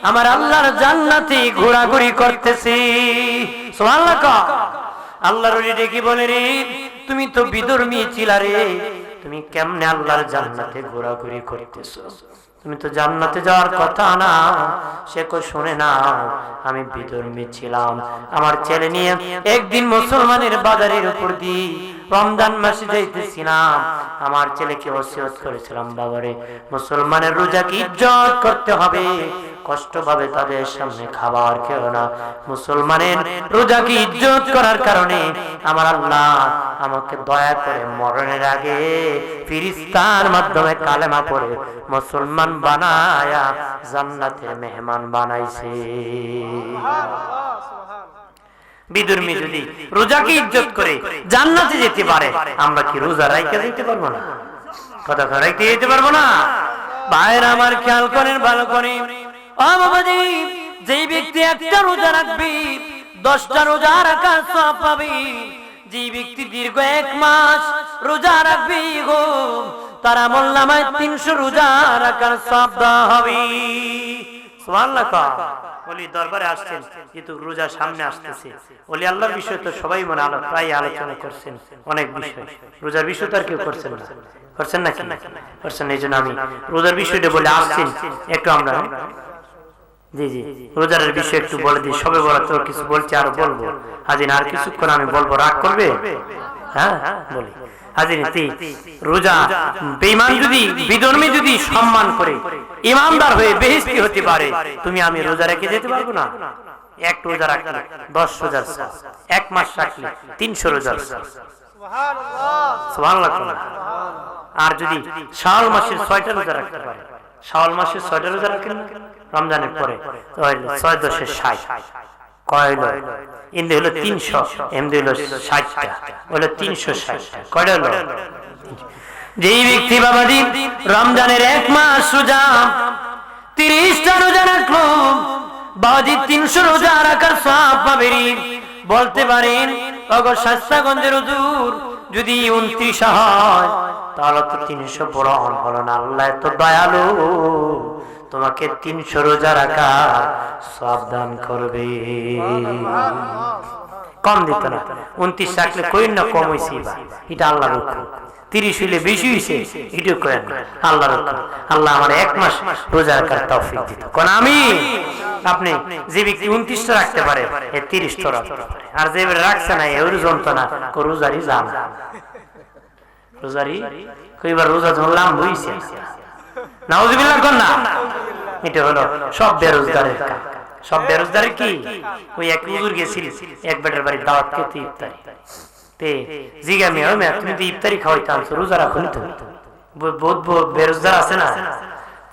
আমার আল্লাহর জান্নাতে ঘোরাঘুরি করতেছে। সুবহানাল্লাহ। আল্লাহর ওলি দেখি বলে রে তুমি তো বিধর্মী ছিলা রে, তুমি কেমনে আল্লাহর জান্নাতে ঘোরাঘুরি করতেছো? তুমি তো জান্নাতে যাওয়ার কথা না। সে কো শুনে না, আমি বিধর্মী ছিলাম, আমার ছেলে নিয়ে একদিন মুসলমানের বাজারের উপর দিয়ে রমজান মাসে যাইতেছিলাম, আমার ছেলেকে ওসিয়ত করেছিলাম বাবারে মুসলমানের রোজাকে ইজ্জত করতে হবে, কষ্ট পাবে তাদের সামনে খাবার খেও না। মুসলমানের রোজাকে ইজ্জত করার কারণে আমার আল্লাহ আমাকে দয়া করে মরণের আগে ফেরেশতার মাধ্যমে কালেমা পড়ে মুসলমান বানায়া জান্নাতের মেহমান বানাইছে। বিধর্মী যদি রোজাকে ইজ্জত করে জান্নাতে যেতে পারে, আমরা কি রোজা রাইখা যেতে পারবো না? কথা রাইখতে যেতে পারবো না? ভাইরা আমার খেয়াল করেন ভালো করে। ও বাবাজি, যেই ব্যক্তি একটা রোজা রাখবে 10টা রোজা রাখার সওয়াব পাবে। যেই ব্যক্তি দীর্ঘ 1 মাস রোজা রাখবে গো তার আমলনামায় 300 রোজা রাখার সওয়াব দেওয়া হবে। সুবহানাল্লাহ। ওলি দরবারে আসছেন, কিন্তু রোজা সামনে আসতেছে। ওলি আল্লাহর বিষয় তো সবাই মনে প্রায় আলোচনা করছেন, অনেক বিষয়। রোজার বিষয় তো আর কেউ করছেন না, করছেন নাকি? করছেন। এই জন্য আমি রোজার বিষয়টা বলে আসছেন একটু আমরা। জি জি, রোজার বিষয় একটু বলে দিই। সবে বলা তো কিছু বলছি, আরো বলবো। হাজির আর কিছুক্ষণ আমি বলবো, রাগ করবে? হ্যাঁ বলি। হাজির রোজা বেঈমান যদি, বিধর্মী যদি সম্মান করে ইমানদার হয়ে বেহেশতি হতে পারে, তুমি আমি রোজা রেখে যেতে পারবো না? এক রোজা রাখলে 10 রোজার সওয়াব, এক মাস রাখলে 300 রোজার সওয়াব। সুবহানাল্লাহ। আর যদি শাওয়াল মাসের 6টা রোজা রাখতে পারে, শাওয়াল মাসের 6টা রোজা রাখেন রমজানের পরে, তো 6 10 60 কয় হলো? ইন্দে হলো 300, এমদে হলো 60টা, হলো 360টা। কয়টা হলো? যেই ব্যক্তি বাবাজি রমজানের 1 মাস রোজা 30টা রোজা রাখলো, বাবাজি 300 রোজা রাখার সওয়াব পাবে। বলতে পারেন ওগো শাস্তাগঞ্জের হুজুর, যদি 29 হয় তাহলে তো 300 বড় হলো না। আল্লাহ তো দয়ালু, তোমাকে 300 রোজা রাখা সওয়াব দান করবে। কম দিত না। 29 রাখলে কই না কম হইছে, এটা আল্লাহর হুকুম। 30 হইলে বেশি হইছে, এটাও করেন না, আল্লাহর হুকুম। আল্লাহ আমার 1 মাস রোজা রাখার তৌফিক দিত। কোন আমি আপনি যে ব্যক্তি 29টা রাখতে পারে, 30টা রাখতে পারে। আর যে রাখছে না, এর যন্ত্রণা রোজারি জান, রোজারি কইবার রোজা ধরলাম হইছে। নাউজুবিল্লাহ কোন না? এটা হলো সব বেরোজগারের কাজ। সব বেরোজগারের কি? ওই এক হুজুর গেছিল এক বেটার বাড়ি দাওয়াত খেতে, ইফতারি তে জিগামি হয়, তুমি তো ইফতারি খাওয়াইতে আনছো, রোজা রাখুন তো? বহুত বেরোজগার আছে না,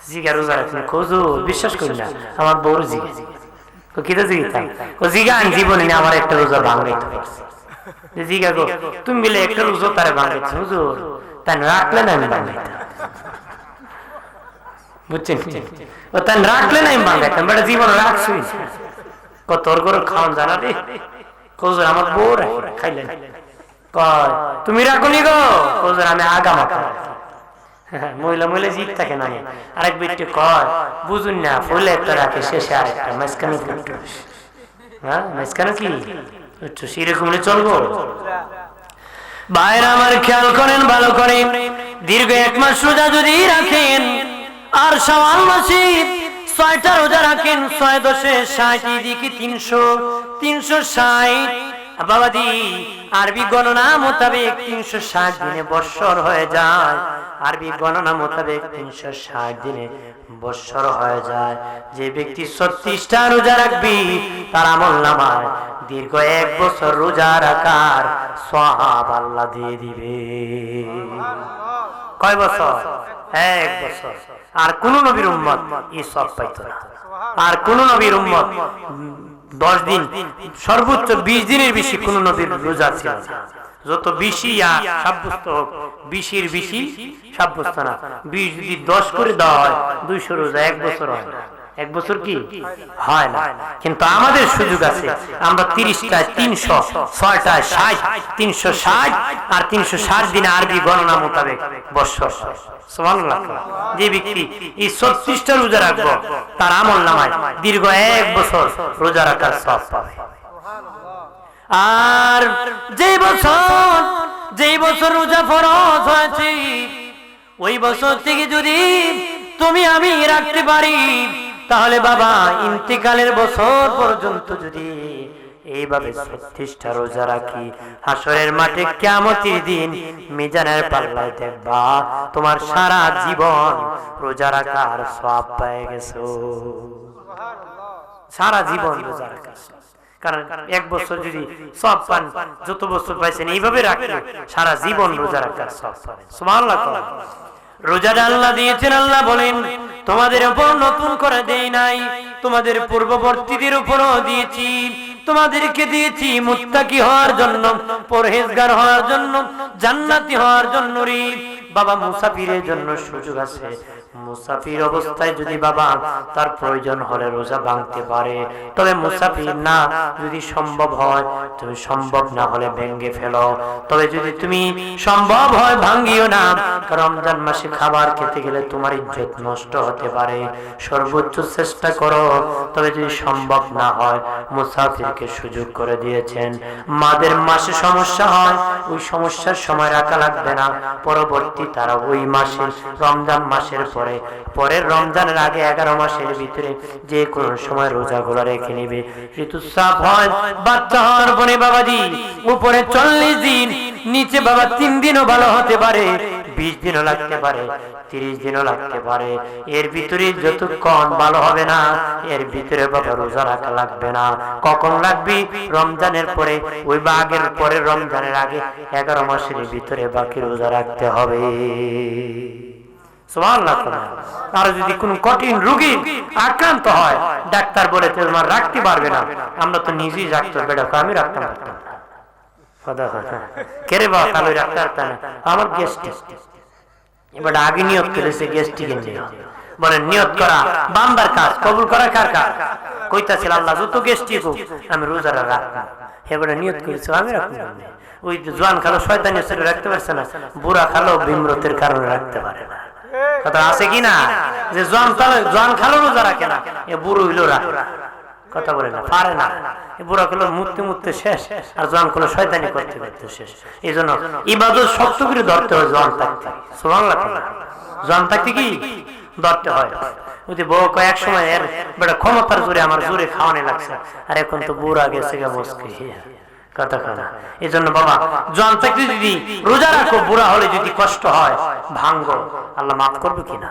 জিগা রোজা রাখুন। খোঁজো, বিশ্বাস করি না, আমার বউর জিগা। কিটা জিগাইতাম? ও জিগা আমি জীবনে আমার একটা রোজা ভাঙাইতে পারছি। জিগা গো তুমি বলে একটা রোজা তারে ভাঙাইছো হুজুর, তাই রাখলে না আমি ভাঙাইতাম। বুঝছেন? ও তাই রাখলে না আমি ভাঙাইতাম, বেটা জীবন রাখছুই। তোর করে খাওয়ান জানা রে, খোঁজ আমার বউ খাইলেন। কয় তুমি রাখুনি গো? খোঁজ আমি আগা মাখা। মহিলা মহিলা জিত থাকে না। আরেক ব্যক্তি কয় বুঝুন না, ফুলে একটা রাখে, শেষে আরেকটা মাঝখানে। হ্যাঁ মাঝখানে কি সেরকম চলবো? ভাইরা আমার খেয়াল করেন ভালো করে, দীর্ঘ 1 মাস রোজা যদি রাখেন আর শাওয়াল মাসে 6টা রোজা রাখেন, 6 10 60, এদিকে 360 বাবাজি। আরবি গণনা মোতাবেক 360 দিনে বৎসর হয়ে যায়। আরবি গণনা মোতাবেক 360 দিনে বৎসর হয়ে যায়। যে ব্যক্তি 36টা রোজা রাখবে, তার আমলনামায় দীর্ঘ 1 বছর রোজা রাখার সওয়াব আল্লাহ দিয়ে দিবে। কয় বছর? 1 বছর। আর কোন নবীর উম্মত এই সওয়াব পাইতো না। আর কোন নবীর উম্মত 10 দিন, সর্বোচ্চ 20 দিনের বেশি কোন নবীর রোজা ছিল না। যত বেশি সাব্যস্ত হোক, 20-এর বেশি সাব্যস্ত না। 20 যদি 10 করে দেওয়া হয়, 200 রোজা 1 বছর হয় না। 1 বছর কি হয় না। কিন্তু আমাদের সুযোগ আছে, আমরা 30টায় 300, 6টায় 60, 360 আর 360 দিনে আরবি গণনা মোতাবেক বৎসর। সুবহানাল্লাহ। যে ব্যক্তি এই 36টা রোজা রাখবো, তার আমলনামায় দীর্ঘ 1 বছর রোজা রাখার সওয়াব পাবে। আর যেই বছর রোজা ফরজ হয়েছে, ওই বছর থেকে যদি তুমি আমি রাখতে পারি, তাহলে বাবা ইন্তেকালের বছর পর্যন্ত যদি এইভাবে 36টা রোজা রাখি, হাসরের মাঠে কিয়ামতের দিন মিজানের পাল্লায় দেখবা তোমার সারা জীবন রোজা রাখার সওয়াব পেয়ে গেছো। সারা জীবন রোজা রাখা। কারণ 1 বছর যদি সওয়াব পান, যত বছর পাইছেন এইভাবে রাখলে সারা জীবন রোজা রাখার সওয়াব পাবেন। সুবহানাল্লাহ। রোজাটা আল্লাহ দিয়েছেন, আল্লাহ বলেন তোমাদের উপর নতুন করে দেই নাই, তোমাদের পূর্ববর্তীদের উপরও দিয়েছি। তোমাদেরকে দিয়েছি মুত্তাকি হওয়ার জন্য, পরহেজগার হওয়ার জন্য, জান্নাতি হওয়ার জন্য। বাবা মুসাফিরের জন্য সুযোগ আছে, মুসাফির অবস্থায় যদি বাবা তার প্রয়োজন হলে রোজা ভাঙতে পারে, তবে মুসাফির না যদি সম্ভব হয়, তুমি সম্ভব না হলে ভেঙে ফেলো। তবে যদি তুমি সম্ভব হয় ভাঙিও না, রমজান মাসে খাবার খেতে গেলে তোমার ইজ্জত নষ্ট হতে পারে। সর্বোচ্চ চেষ্টা করো। তবে যদি সম্ভব না হয়, মুসাফিরকে সুযোগ করে দিয়েছেন, মাদের মাসে সমস্যা হয়, ওই সমস্যার সময় রাখা লাগবে না, পরবর্তী তারা ওই মাসে রমজান মাসের পরের রমজানের আগে 11 মাসের ভিতরে যে কোনো সময় রোজাগুলো রেখে নিবে। ঋতুস্রাব হয়, বাচ্চা হওয়ার পরে বাবাজি উপরে 40 দিন, নিচে বাবা 3 দিনও ভালো হতে পারে, 20 দিনও লাগতে পারে, 30 দিনও লাগতে পারে। এর ভিতরে যতক্ষণ ভালো হবে না, এর ভিতরে বাবা রোজা রাখা লাগবে না। কখন লাগবে? রমজানের পরে, ওই আগের পরে রমজানের আগে 11 মাসের ভিতরে বাকি রোজা রাখতে হবে। সুবহানাল্লাহ। আর যদি কোনো কঠিন রোগী আক্রান্ত হয়, ডাক্তার বলে তোমার রাখতে পারবে না, আমরা তো নিজেই ডাক্তার, বেটা আমি রাখতে পারতাম না। কেরে বাবা তাহলে ডাক্তার তা না, আমার গ্যাস্ট্রিক, এবার আগে নিয়ত করেছে গ্যাস্ট্রিক নিয়ে। বলেন নিয়ত করা বান্দার কাজ, কবুল করা কার কাজ? কইতাছিল আল্লাহ যত গ্যাস্ট্রিক হোক আমি রোজারা রাখবো। এবারে নিয়ত করেছে আমি রাখবো। ওই জোয়ান খালো শয়তানি ছেলে রাখতে পারছে না, বুড়া খালো বিমরতের কারণে রাখতে পারে না। কথা আছে কি না? যে জোয়ান খালো রোজা রাখে না, এ বুড়ো হইলো রাখে, কথা বলে না, পারে না। বুড়া খেলো মুততে মুততে শেষ, আর জোয়ান খেলো শয়তানি করতে করতে শেষ। এই জন্য ইবাদত শক্ত করে ধরতে হয় জোয়ান থাকতে। সুবহানাল্লাহ। জোয়ান থাকতে কি ধরতে হয়? যদি বউ কয়েক সময় এর বেটা ক্ষমতার জোরে আমার জোরে খাওয়ানো লাগছে, আর এখন তো বুড়া গেছে গা মুশকিল, কথা খানা। এই জন্য বাবা জোয়ান থাকতে যদি রোজা রাখো, বুড়া হলে যদি কষ্ট হয় ভাঙ্গো, আল্লাহ মাফ করবে কিনা?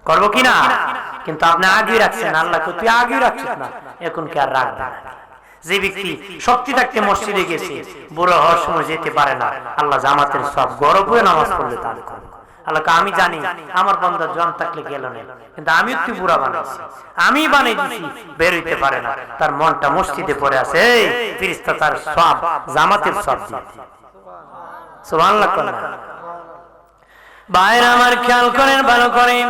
করবো কিনা? কিন্তু আপনি আগে রাখছেন, আল্লাহ তুই আগে রাখছিস না, এখন কি আর রাখবে না? যে ব্যক্তি শক্তি থাকতে মসজিদে গেছে, বুড়ো হওয়ার সময় যেতে পারে না, আল্লাহ জামাতের সব গরব হয়ে নামাজ পড়লে তার করবে। আল্লাহ আমি জানি আমার বান্দা জন থাকলে গেল না, কিন্তু আমি একটু বুড়া বানাইছি, আমি বানাই দিছি, বের হইতে পারে না, তার মনটা মসজিদে পড়ে আছে, এই ফেরেশতা তার সব জামাতের সব দিয়ে। সুবহানাল্লাহ। ভাইরা আমার খেয়াল করেন, ভালো করেন।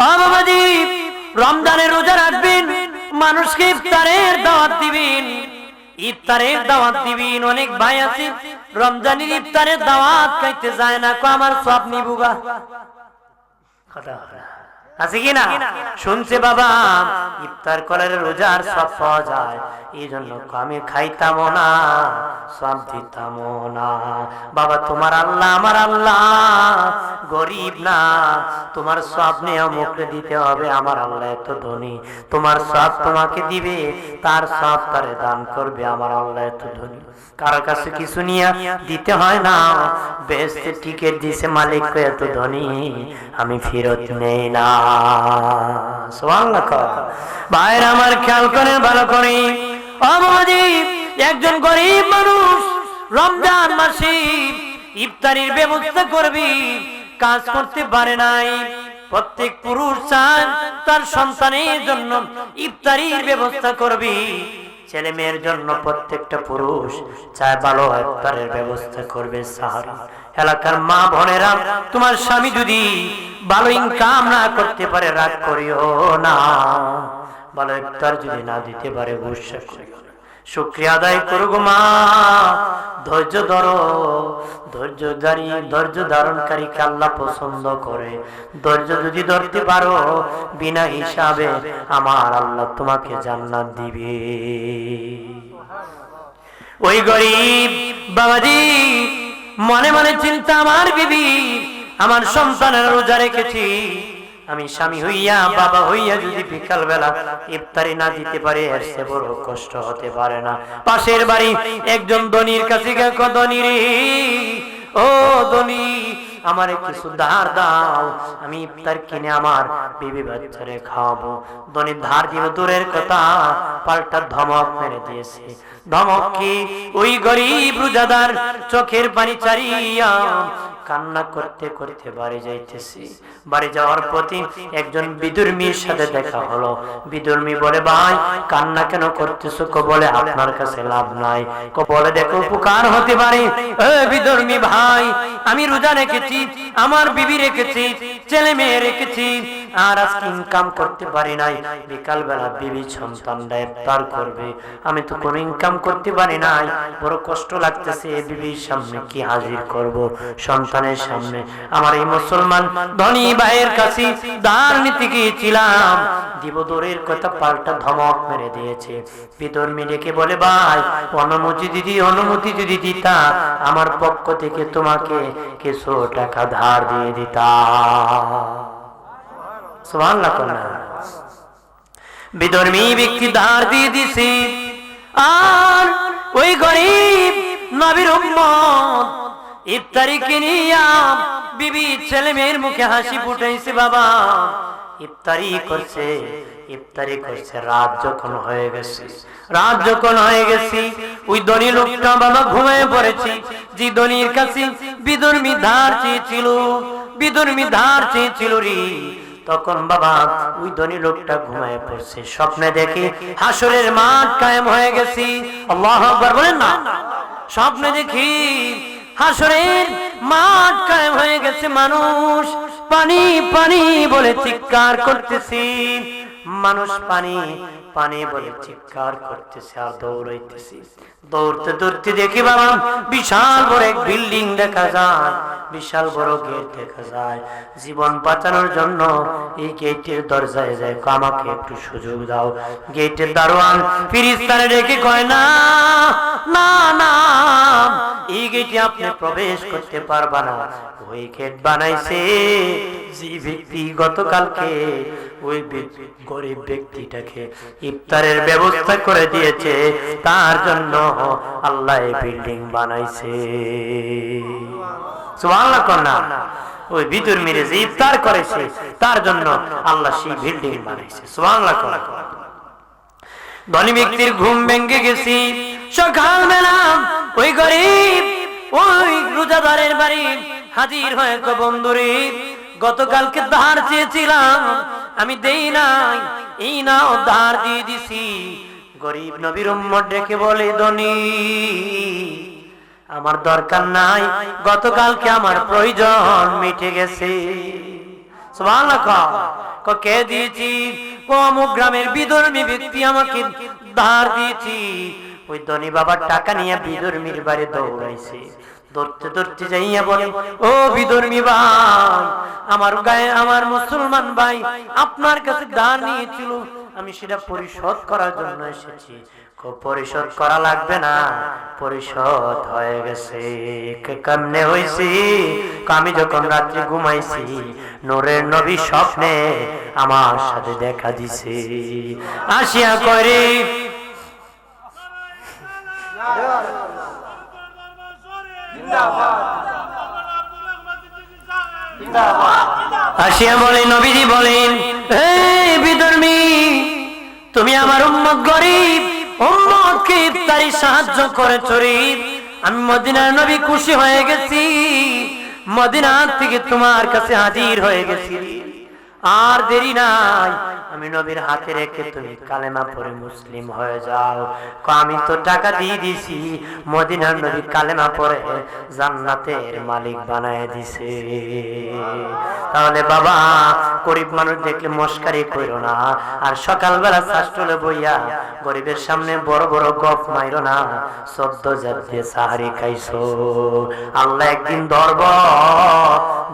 ও বাবাজি, রমজানের রোজা রাখবেন, মানুষকে ইফতারের দাওয়াত দিবেন, ইফতারের দাওয়াত দিবেন। অনেক ভাই আছে রমজানের ইফতারের দাওয়াত খাইতে যায় না, আমার সব নিবুগা, কথা আছে কি না? শুনছে বাবা ইফতার করলে রোজার সব পাওয়া যায়, এই জন্য আমি খাইতাম না, সব দিতাম না। বাবা তোমার আল্লাহ আমার আল্লাহ গরিব না, তোমার সব নিয়ে মুখে দিতে হবে। আমার আল্লাহ এত ধনী, তোমার সব তোমাকে দিবে, তার সব তারে দান করবে। আমার আল্লাহ এত ধনী, কারো কাছে কিছু নিয়ে দিতে হয় না। বেহেশতের টিকিট দিছে মালিক, এত ধনী আমি ফেরত নেই না। সুবহানাল্লাহ। ভাইরা আমার খেয়াল করেন, ভালো করে। একজন গরিব মানুষ রমজান মাসে ইফতারির ব্যবস্থা করবি, কাজ করতে পারে নাই। প্রত্যেক পুরুষ চান তার সন্তানের জন্য ইফতারির ব্যবস্থা করবি, ছেলে মেয়ের জন্য প্রত্যেকটা পুরুষ চায় ভালো ইফতারের ব্যবস্থা করবে। সাহারি এলাকার মা বোনেরা, তোমার স্বামী যদি ভালো ইনকাম না করতে পারে রাগ করিও না, ভালো ইফতার যদি না দিতে পারে গুসা করিও না, শুকরিয়া আদায় করো গো মা, ধৈর্য ধরো। ধৈর্য ধারণকারীকে আল্লাহ পছন্দ করে। ধৈর্য যদি ধরতে পারো বিনা হিসাবে আমার আল্লাহ তোমাকে জান্নাত দিবে। ওই গরিব বাবাজি মনে মনে চিন্তা, আমার বিবি আমার সন্তানের রোজা রেখেছি, আমি স্বামী হইয়া বাবা হইয়া যদি বিকাল বেলা ইফতারি না দিতে পারে, এর চেয়ে বড় কষ্ট হতে পারে না। পাশের বাড়ি একজন ধনীর কাছে গিয়ে, ধনী রে, ও ধনী, আমার কিছু ধার দাও, আমি ইফতার কিনে আমার বিবি বাচ্চারে খাওয়াবো। ধনী ধার দিব দূরের কথা, পাল্টা ধমক মেরে দিয়েছে। ধমক কি? ওই গরিব রোজাদার চোখের পানি ছাড়িয়া কান্না করতে করতে বাড়ি যাইতেছি। বাড়ি যাওয়ার পথে একজন বিধর্মীর সাথে দেখা হলো। বিধর্মী বলে, ভাই কান্না কেন করতেছো? বলে, আপনার কাছে লাভ নাই। বলে, দেখো উপকার হতে পারে। বিধর্মী ভাই, আমি রোজা রেখেছি, আমার বিবি রেখেছি, ছেলে মেয়ে রেখেছি, আর আজকে ইনকাম করতে পারি নাই। বিকাল বেলা বিবি সন্তানরা ইফতার করবে, আমি তো কোনো ইনকাম করতে পারি নাই, বড় কষ্ট লাগতেছে। বিবির সামনে কি হাজির করব? সন্তানের সামনে। আমার এই মুসলমান ধনী ভাইয়ের কাছে ধার নিতে গিয়েছিলাম, দিব দূরের কথা পাল্টা ধমক মেরে দিয়েছে। বিধর্মী ডেকে বলে, ভাই অনুমতি যদি দিতা, আমার পক্ষ থেকে তোমাকে কিছু টাকা ধার দিয়ে দিতা। সুবহানাল্লাহ। বিধর্মী ব্যক্তি ধার দিয়ে দিছে, আর ওই গরিব নবীর উম্মত ইফতারি কিনিয়া বিবি ছেলে মেয়ের মুখে হাসি ফুটাইছে। বাবা ইফতারি করছে। রাত যখন হয়ে গেছে, ওই ধনী লোকটা বাবা ঘুমিয়ে পড়েছে। যে ধনীর কাছে বিধর্মী ধার চেয়েছিল রে, তখন বাবা ওই ধনী লোকটা ঘুমিয়ে পড়ছে। স্বপ্নে দেখে হাসরের মাঠ কায়েম হয়ে গেছে। আল্লাহু আকবার বলেন না। স্বপ্নে দেখি হাসরের মাঠ কায়েম হয়ে গেছে, মানুষ পানি পানি বলে চিৎকার করতেছে। মানুষ পানি পানি বলে চিৎকার করতেছে আর দৌড়াইতেছে। দৌড়তে দৌড়তে দেখি বাবা বিশাল বড় এক বিল্ডিং দেখা যায়, বিশাল বড় গেট দেখা যায়। জীবন বাঁচানোর জন্য এই গেটের দরজায় যায়, আমাকে একটু সুযোগ দাও। গেটের দারোয়ান ফেরেশতারে ডেকে কয়, না না না, এই গেটে আপনি প্রবেশ করতে পারবা না। ওই গেট বানাইছে যে ব্যক্তি গতকালকে ওই গরিব ব্যক্তিটাকে ইফতারের ব্যবস্থা করে দিয়েছে, তার জন্য আল্লাহ এই বিল্ডিং বানাইছে। সুবহানাল্লাহ কন্যা। ওই বিধর্মীরে যে ইফতার করেছে তার জন্য আল্লাহ সেই বিল্ডিং বানাইছে। সুবহানাল্লাহ কন্যা। ধনী ব্যক্তির ঘুম ভেঙে গেছি। সকালবেলা ওই গরিব ওই রোজাদারের বাড়ি হাজির হয়ে বন্ধুরে, গতকালকে ধার চেয়েছিলাম, আমি দেই নাই, এই নাও ধার দিয়ে দিছি। গরিব নবীর উম্মত ডেকে বলে, ধনী আমার দরকার নাই, গতকালকে আমার প্রয়োজন মিটে গেছে। সুবহানাল্লাহ। কে দিয়েছি? অমুক গ্রামের বিধর্মী ব্যক্তি আমাকে ধার দিয়েছি। ওই ধনী বাবার টাকা নিয়ে বিধর্মীর বাড়ি দৌড়াইছে। ধরতে যাইয়া বলে, ও বিধর্মী ভাই, আমার গায়ে আমার মুসলমান ভাই আপনার কাছে ধার নিয়েছিল, আমি সেটা পরিশোধ করার জন্য এসেছি। পরিশোধ করা লাগবে না, পরিশোধ হয়ে গেছে। কেমনে হয়েছে? আমি যখন রাত্রে ঘুমাইছি, নূরের নবী স্বপ্নে আমার সাথে দেখা দিছে। আসিয়া করে আসিয়া বলে, নবীজি বলেন, হে বিধর্মী, তুমি আমার উম্মত গরিব উম্মতকে ইফতারি সাহায্য করেছো রে। আমি মদিনার নবী খুশি হয়ে গেছি, মদিনা থেকে তোমার কাছে হাজির হয়ে গেছি। আর দেরি নাই, আমি নবীর হাতে রেখে তুমি কালেমা পড়ে মুসলিম হয়ে যাও। আমি তো টাকা দিয়ে দিছি, মদিনার নবী কালেমা পড়ে জান্নাতের মালিক বানায় দিছে। তাহলে বাবা গরিব মানুষ দেখলে মস্কারি কইরো না, আর সকালবেলা শাস্ত্রলে বইয়া গরিবের সামনে বড় বড় গপ মাইরো না। 14 জাত দিয়ে সাহারি খাইছো, আল্লাহ একদিন ধরব,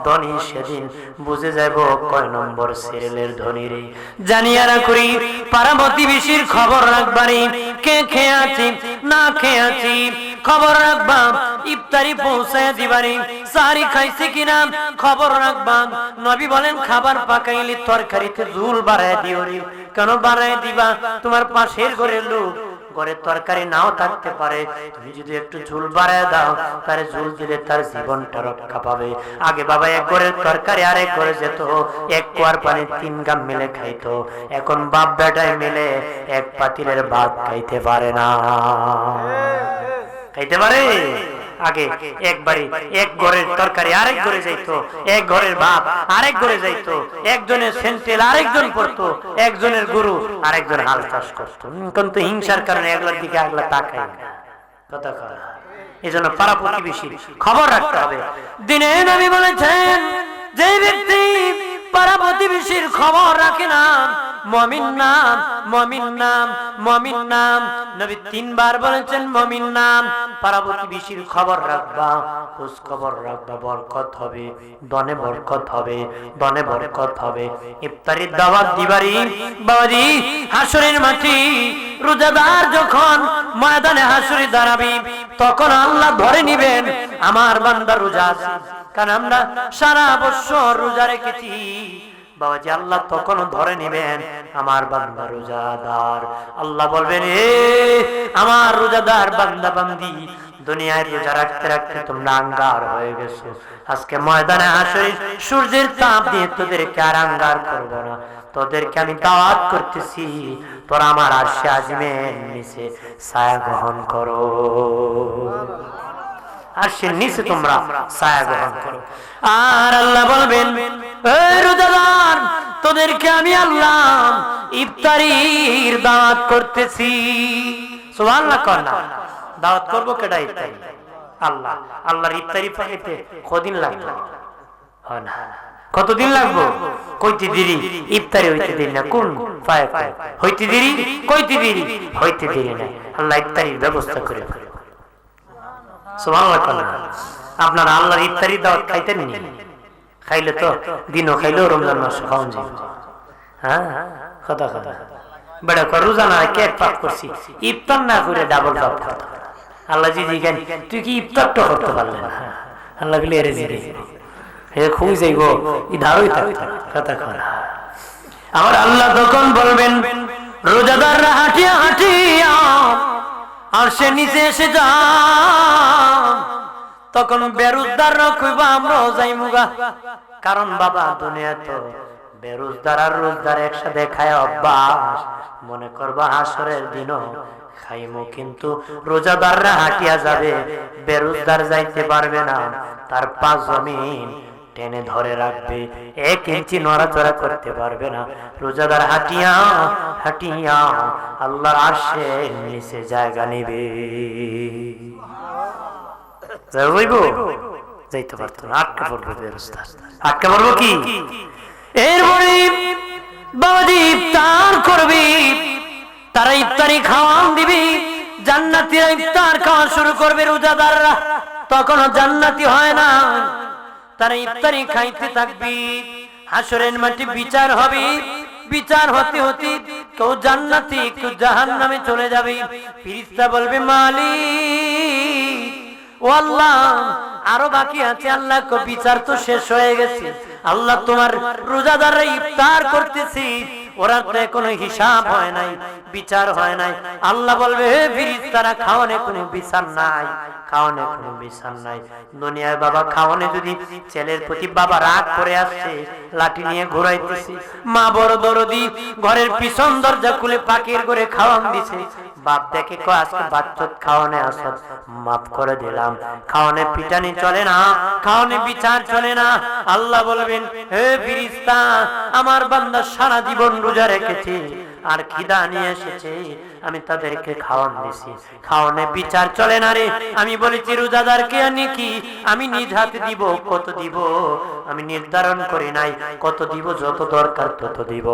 ধনী সেদিন বুঝে যাব কয় নম্বর সিরিয়ালের ধনী রে। জানিয়ারা করি পাড়া প্রতিবেশীর খবর রাখবারে, কে খেয়ে আছি না খেয়ে আছি খবর রাখবা, ইফতারি পৌঁছায় দিবারে, সাহারি খাইছে কিনা খবর রাখবা। নবী বলেন, খাবার পাকাইলে তরকারিতে ঝুল বাড়ায় দিও রে। কেন বাড়ায় দিবা? তোমার পাশের ঘরের লোক ঘরের তরকারি নাও থাকতে পারে, তুমি যদি একটু ঝোল বাড়ায় দাও, তার ঝোল দিলে তার জীবনটা রক্ষা পাবে। আগে বাবা এক ঘরের তরকারি আরেক ঘরে যেত, এক কুয়ার পানি 3 গাম মিলে খাইতো, এখন বাপ বেটায় মিলে এক পাতিলের ভাত খাইতে পারে না। খাইতে পারে? আগে একবারে এক ঘরের তরকারি আরেক ঘরে যাইতো, এক ঘরের ভাত আরেক ঘরে যাইতো, একজনের সেন্টেল আরেকজন পড়তো, একজনের গরু আরেকজন হাল চাষ করতো। কিন্তু হিংসার কারণে একলার দিকে আগলা তাকায় না। কথা কয় এই জন্য পাড়া প্রতিবেশী খবর রাখতে হবে। দিনে নবী বলেছেন, যে ব্যক্তি পাড়া প্রতিবেশীর খবর রাখে না, মুমিন নাম, মুমিন নাম, মুমিন নাম। নবী 3 বার বলেছেন মুমিন নাম। পাড়া প্রতিবেশীর খবর রাখবা, খোঁজ খবর রাখবা, বরকত হবে, দনে বরকত হবে, দনে বরকত হবে। ইফতারির দাওয়াত দিবারি বাবাজি, হাসরের মাটি রোজাদার যখন ময়দানে হাসরে দাঁড়াবি, তখন আল্লাহ ধরে নিবেন আমার বান্দা রোজা আছে। কারণ আমরা সারা বছর রোজা রেখেছি বাবাজি, আল্লাহ তখন ধরে নিবেন আমার বান্দা রোজাদার। আল্লাহ বলবেন, এ আমার রোজাদার বান্দা বান্দি, দুনিয়ায় রোজা রাখতে রাখতে তোমরা আঙ্গার হয়ে গেছো, আজকে ময়দানে হাসরে সূর্যের তাপ দিয়ে তোদেরকে আর আঙ্গার করবো না, তোদেরকে আমি দাওয়াত করতেছি, তোরা আমার আরশে আজিমের নিচে ছায়া গ্রহণ করো, আরশের নিচে তোমরা ছায়া গ্রহণ করো। আর আল্লাহ বলবেন, এই রোজাদার, তোদেরকে আমি আল্লাহ ইফতারির দাওয়াত করতেছি। সুবহানাল্লাহ কর না। দাওয়াত করব কেডা? ইফতারি আল্লাহ। আল্লাহর ইফতারি পাইতে কদিন লাগবে? হয় না, কতদিন লাগবে? কইতে দেরি ইফতারি হইতে দেরি না, কোন পায় পায় হইতে দেরি, কইতে দেরি হইতে দেরি না, আল্লাহ ইফতারির ব্যবস্থা করে ফেলে। সুবহানাল্লাহ কর না। আপনারা আল্লাহর ইফতারি দাওয়াত খাইতেন নি? খাইলে তো দিনও খাইলেও রমজান মাসে খাওয়ান যাবে। হ্যাঁ, কথা কথা বেড়া কর, রোজা না কেক পাক করছি, ইফতার না করে ডাবল পাক করতে। আল্লাহ জি জিজ্ঞান, তুই কি ইফতারটা করতে পারলে না? আল্লাহ বলে, এরে জিরে খুব যাইব ইধারই থাকতে। কথা করা আমার আল্লাহ তখন বলবেন, রোজাদাররা হাঁটিয়া হাঁটিয়া আর সে নিচে এসে যা, তখন বেরোজদার কইবা আমরাও যাইমুগা। কারণ বাবা দুনিয়া তো বেরোজদার আর রোজদার একসাথে খায় অভ্যাস, মনে করবা হাসরের দিনও খাইমু, কিন্তু রোজাদাররা হাঁটিয়া যাবে, বেরোজদার যাইতে পারবে না, তার পা জমিন টেনে ধরে রাখবে, 1 ইঞ্চি নড়াচড়া করতে পারবে না। রোজাদার হাঁটিয়া হাঁটিয়া আল্লাহর আরশের নিচে জায়গা নেবে। যাইতে পারতো না, আটকা পড়বে বেরোজদার। আটকা পড়বো কি? এরপরে বাবাজি ইফতার করবি, তারা ইফতারি খাওয়ান দিবি, জান্নাতীরা ইফতার খাওয়া শুরু করবে। রোজাদাররা তখনও জান্নাতি হয় না, তারা ইফতারি খাইতে থাকবি। হাসরের মাঠে বিচার হবে, বিচার হতে হতে কেউ জান্নাতি কেউ জাহান্নামে চলে যাবে। ফেরেশতা বলবে, মালিক ও আল্লাহ, আরো বাকি আছে। আল্লাহ কো বিচার তো শেষ হয়ে গেছে। আল্লাহ তোমার রোজাদাররা ইফতার করতেছি, ওরা তো কোনো হিসাব হয় নাই, বিচার হয় নাই। আল্লাহ বলবে, হে ফেরেশতারা, খাওয়ানে কোনো বিচার নাই, খাওয়ানে কোনো বিচার নাই। দুনিয়ায় বাবা খাওয়ানে যদি ছেলের প্রতি বাবা রাগ করে আসছে, লাঠি নিয়ে ঘুরাইতেছে, মা বড় দরদি ঘরের পিছন দরজা খুলে পাকের করে খাওয়ান দিছে, বাপ দেখে কয় আজকে বাচ্চা খাওয়ানে আসত, মাফ করে দিলাম। খাওয়ানে পিটানি চলে না, খাওয়ানে বিচার চলে না। আল্লাহ বলবেন, হে ফেরেশতা, আমার বান্দা সারা জীবন রোজা রেখেছে আর খিদা নিয়ে এসেছে, আমি তাদেরকে খাওয়ান দিছি, খাওয়ানে বিচার চলে না রে। আমি বলেছি রোজাদারকে আনি কি আমি নিজ হাতে দিব, কত দিব আমি নির্ধারণ করি নাই, কত দিব, যত দরকার তত দিব।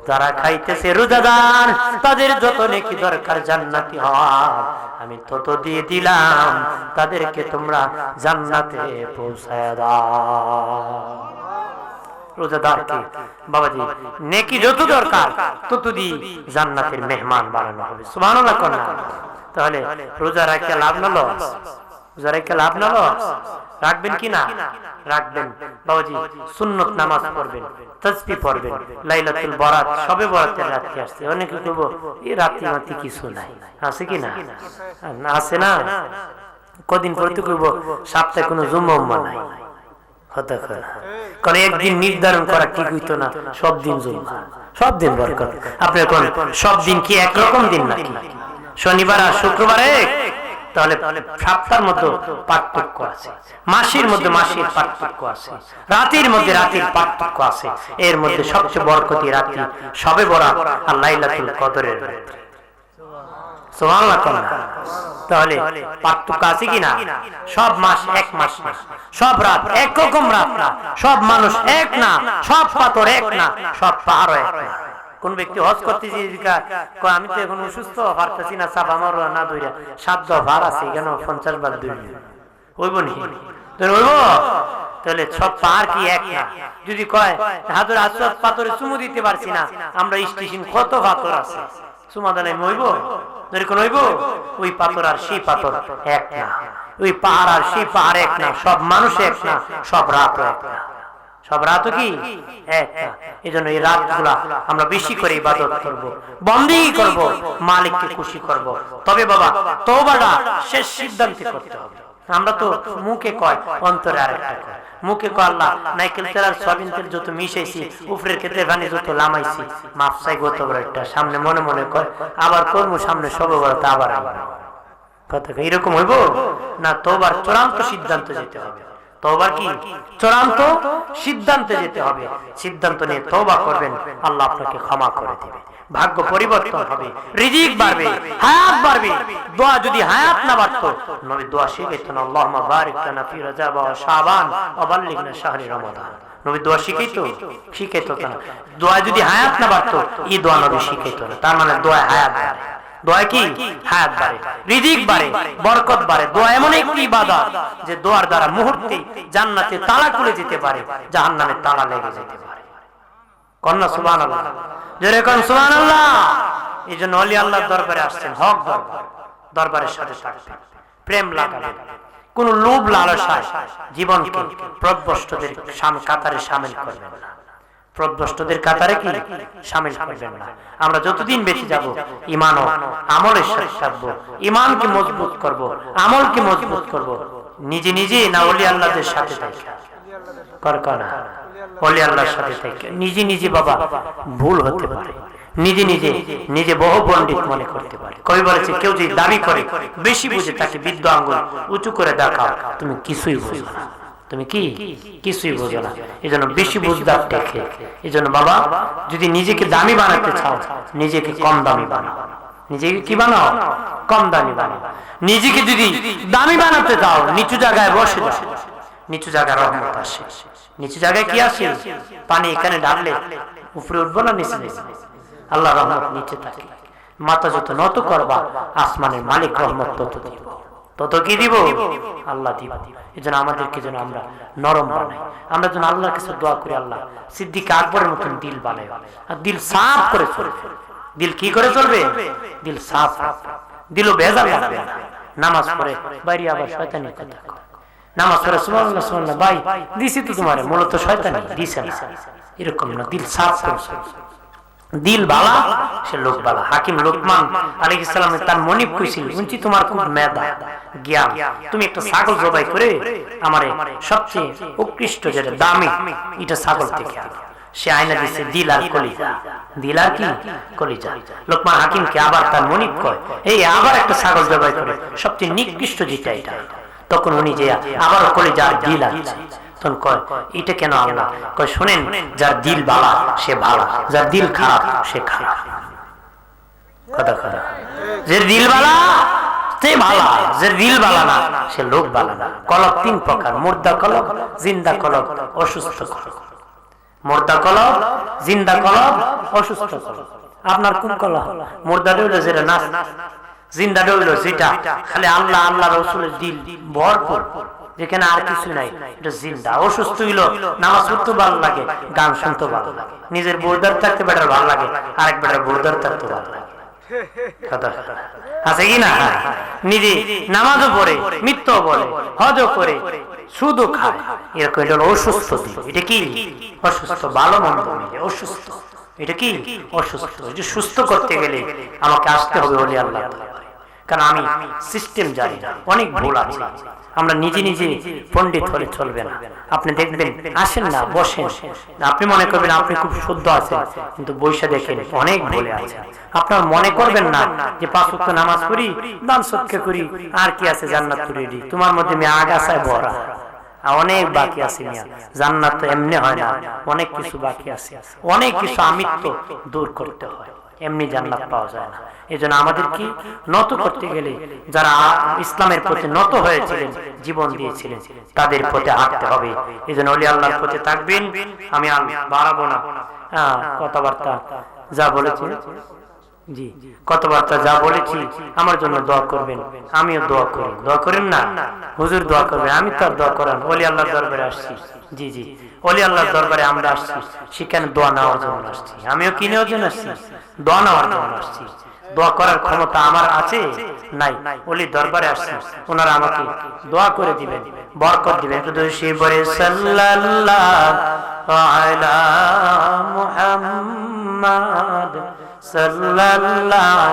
যারা খাইতেছে রোজাদার, তাদের যত নেকি দরকার জান্নাতি হওয়ার, আমি তত দিয়ে দিলাম, তাদেরকে তোমরা জান্নাতে পৌঁছায় দাও। রোজাদারকে বাবাজি নেকি যত দরকার তত দিয়ে জান্নাতের মেহমান বানানো হবে। সুবহানাল্লাহ। তাহলে রোজা রাখতে লাভ না লস? যারা লাভ না লস রাখবেন কি না রাখবেন বাবাজি সুন্নত নামাজ পড়বেন তাসবিহ পড়বেন লাইলাতুল বরাত সবে বরাতের রাতে আসছে অনেকে কইবো এই রাতে মাতি কিছু নাই আছে কি না আছে না কদিন পরে তো কইবো সপ্তাহে কোনো জুম্মা নাই কথা কয় কারণ একদিন নির্ধারণ করা ঠিক হইতো না সব দিন জুম্মা সব দিন বরকত আপনার কোন সব দিন কি এক রকম দিন নাকি শনিবার আর শুক্রবার এক তাহলে সপ্তাহের মধ্যে পার্থক্য আছে মাসের মধ্যে মাসের পার্থক্য আছে রাতের মধ্যে রাতের পার্থক্য আছে এর মধ্যে সবচেয়ে বরকতি রাত শবে বরাত আর লাইলাতুল কদরের রাত সুবহানাল্লাহ তাহলে পার্থক্য আছে কি না সব মাস এক মাস না সব রাত এক রকম রাত না সব মানুষ এক না সব পাথর এক না সব পাহাড় এক না কোন ব্যক্তি হজ করতে কয় আমি তো এখন অসুস্থ পারতেছি না চাপ আমার না ধইরা 7 ভার আছে কেন 50 বার ধইল হইব নি হইব তাহলে সব পাহাড় কি এক না যদি কয় হাজর আসওয়াদ পাথরে চুমু দিতে পারছি না আমরা স্টেশন কত পাথর আছে চুমা দিলে হইব যদি কোন হইব ওই পাথর আর সেই পাথর এক না ওই পাহাড় আর সেই পাহাড় এক না সব মানুষ এক না সব রাত এক না সব রাত কি এক না এজন্য এই রাতগুলা আমরা বেশি করে ইবাদত করব বন্দেগী করব মালিককে খুশি করব তবে বাবা তওবাটা শেষ সিদ্ধান্তে করতে হবে আমরা তো মুখে কয় অন্তরে আরেকটা কয় মুখে কয় আল্লাহ নাইকেল তেল আর সয়াবিন তেল যত মিশাইছি উপরের ক্ষেত্রে পানি যত লামাইছি মাফ চাই গত বড়টা সামনে মনে মনে কয় আবার করব সামনে সব বড়টা আবার কথা এরকম হইব না তওবার চূড়ান্ত সিদ্ধান্তে যেতে হবে তওবার কি চূড়ান্ত সিদ্ধান্তে যেতে হবে সিদ্ধান্ত নিয়ে তওবা করবেন আল্লাহ আপনাকে ক্ষমা করে দিবে ভাগ্য পরিবর্তন হবে রিজিক বাড়বে হায়াত বাড়বে দোয়া যদি হায়াত না বাড়তো নবী দোয়া শিখাইতেন আল্লাহুম্মা বারিক লানা ফি রজব ওয়া শাবান ওয়া বাল্লিগনা শাহরি রমাদান নবী দোয়া শিখাইতো না দোয়া যদি হায়াত না বাড়তো এই দোয়া নবী শিখাইতো না তার মানে দোয়া হায়াত বাড়ে দোয়া কি হায়াত বাড়ে রিজিক বাড়ে বরকত বাড়ে দোয়া এমন একটি ইবাদত যে দোয়ার দ্বারা মুহূর্তে জান্নাতে তালা খুলে যেতে পারে জাহান্নামে তালা লেগে যেতে পারে কন্না সুবহানাল্লাহ জোরে কোন সুবহানাল্লাহ এইজন্য ওলি আল্লাহর দরবারে আসছেন হক দরবারের সাথে থাকবেন প্রেম লাগাবেন কোন লোভ লালসায় জীবনকে প্রদ্ভষ্টদের কাতারে শামিল করবেন না প্রদ্ভষ্টদের কাতারে কি শামিল করবেন না আমরা যতদিন বেঁচে যাব ঈমান ও আমলের সাথে থাকবো ঈমানকে মজবুত করব আমলকে মজবুত করব নিজে নিজে না ওলি আল্লাহদের সাথে থাকি করকনা ওলি আল্লাহর সাথে থাকি নিজে নিজে বাবা ভুল হতে পারে নিজে বহু পণ্ডিত মনে করতে পারে কবি বলেছে কেউ যদি দাবি করে বেশি বুঝে তাকে বিদ্য আঙ্গুল উঁচু করে দেখাও তুমি কিছুই বুঝো না তুমি কি কিছুই বোঝো না এজন্য বেশি বুঝদার দেখে এজন্য বাবা যদি নিজেকে দামি বানাতে চাও নিজেকে কম দামি বানাও নিজেকে কি বানাও কম দামি বানাও নিজেকে যদি দামি বানাতে চাও নিচু জায়গায় বসে যাও নিচু জায়গায় রহমত আসে নিচু জায়গায় কি আসে পানি এখানে ঢাললে উপরে উঠবো না নিচে আল্লাহ রহমত নিচে থাকে মাথা যত নত করবা আসমানের মালিক রহমত তত দিব তত কি দিব আল্লাহ দিব এজন্য আমাদেরকে যেন আমরা নরম বানাই আমরা যেন আল্লাহর কাছে দোয়া করি আল্লাহ সিদ্দিক আকবরের মতন দিল বানাই আর দিল সাফ করে চলবে দিল কি করে চলবে দিল সাফ দিলও ভেজাল লাগবে না নামাজ পড়ে বাইরে আবার শয়তানি কথা কয় নামাজ পড়ে সুবহানাল্লাহ সুবহানাল্লাহ ভাই দিছি তো তোমারে মূলত শয়তানি দিছে না এরকম না দিল সাফ করে দিল বালা সে লোক বালা হাকিম লোকমান আলাইহিস সালাম তার মনিব কইছিল উনচি তোমার খুব মেধা জ্ঞান তুমি একটা ছাগল জবাই করে আমারে সবচেয়ে উৎকৃষ্ট যেটা দামি এটা ছাগল থেকে সে আয়না দিছে দিল আর কলিজা দিল আর কি কলিজা লোকমান হাকিমকে আবার তার মনিব কয় এই আবার একটা ছাগল জবাই করে সবচেয়ে নিকৃষ্ট যেটা এটা তখন উনি যে আবার কলিজা আর দিল আছে তখন কয় এটা কেন আল্লাহ কয় শুনেন যার দিল বালা সে ভালো যার দিল খারাপ সে খারাপ কথা খারাপ যে দিল বালা সে ভালো যে দিল বালা না সে লোক বালা না কলব তিন প্রকার মুর্দা কলব জিন্দা কলব অসুস্থ কলব মুর্দা কলব জিন্দা কলব অসুস্থ কলব আপনার কোন কলব মুর্দা হইলো যেটা নাচ জিন্দা হইলো যেটা খালি আল্লাহ আল্লাহ রাসূলের দিল ভরপুর যেখানে আর কিছু নাই এটা জিন্দা অসুস্থ হইলো নামাজ পড়তে ভালো লাগে গান শুনতে ভালো লাগে নিজের বোরদার থাকতে বেটার ভালো লাগে আরেক বেটার বোরদার থাকতে ভালো লাগে আছে কি না? নিজে নামাজও পড়ে, মিথ্যাও বলে, হজও করে, সুদও খায়, এরকম। এটা হলো অসুস্থ দিক। এটা কি অসুস্থ? ভালো মন্দ মিলে অসুস্থ। এটা কি অসুস্থ? যে সুস্থ করতে গেলে আমাকে আসতে হবে ওলি আল্লাহ, কারণ আমি সিস্টেম জানি না, অনেক ভুল আছে। আমরা নিজে নিজে পণ্ডিত হলে চলবে না। আপনি দেখবেন, আসেন না, বসেন, আপনি মনে করবেন আপনি খুব শুদ্ধ আছেন, কিন্তু বৈশা দেখেন অনেক ভুলে আছে। আপনার মনে করবেন না যে 5 ওয়াক্ত নামাজ পড়ি, দান সদকা করি, আর কি আছে, জান্নাত তৈরি। তোমার মধ্যে আমি আগাছায় ভরা, অনেক বাকি আছে মিয়া। জান্নাত তো এমনি হয় না, অনেক কিছু বাকি আছে, অনেক কিছু আমিত্ব দূর করতে হয়, এমনি জান্নাত পাওয়া যায় না। এই জন্য আমাদের কি নত করতে গেলে যারা ইসলামের প্রতি নত হয়েছিলেন, জীবন দিয়েছিলেন, তাদের পথে হাঁটতে হবে। এই জন্য ওলি আল্লাহর পথে থাকবেন। আমি আর বাড়াবো না, কথাবার্তা যা বলেছি, জি কথাবার্তা যা বলেছি, আমার জন্য দোয়া করবেন, আমিও দোয়া করি। দোয়া করেন না, হুজুর দোয়া করবেন, আমি তো আর দোয়া করেন। ওলি আল্লাহর দরবারে আসছি, জি জি, ওলি আল্লাহর দরবারে আমরা আসছি, সেখানে দোয়া নেওয়ার জন্য আসছি। আমিও কি নেওয়ার জন্য আসছি? দোয়া নেওয়ার জন্য আসছি। দোয়া করার ক্ষমতা আমার আছে নাই? ওলি দরবারে আসছি, ওনারা আমাকে দোয়া করে দিবেন, বরকত দিবেন। একটু সেই বলে সাল্লাল্লাহু আলা মুহাম্মাদ সাল্লাল্লাহু,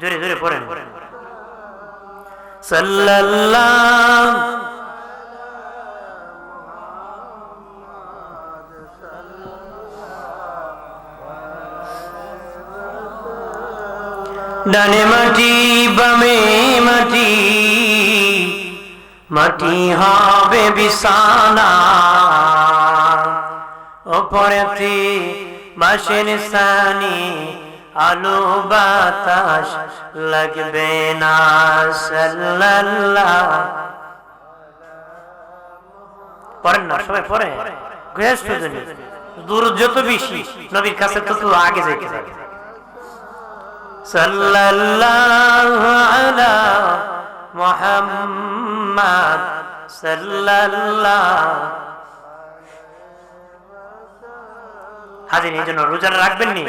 জোরে জোরে পড়েন, সাল্লাল্লাহু ডানে মাটি বামে মাটি, মাটি হবে বিছানা, ওপরেতে বাঁশের ছানি, আলো বাতাস লাগবে না। সাল্লাল্লাহু, পড়েন না সবাই, পড়ে গৃহস্থ জন্য দূর যত বেশি নবীর কাছে তত আগে যেতে হবে। সাল্লাল্লাহু আলা মুহাম্মাদ সাল্লাল্লাহু। হাজির, এই জন্য রোজা রাখবেন নি,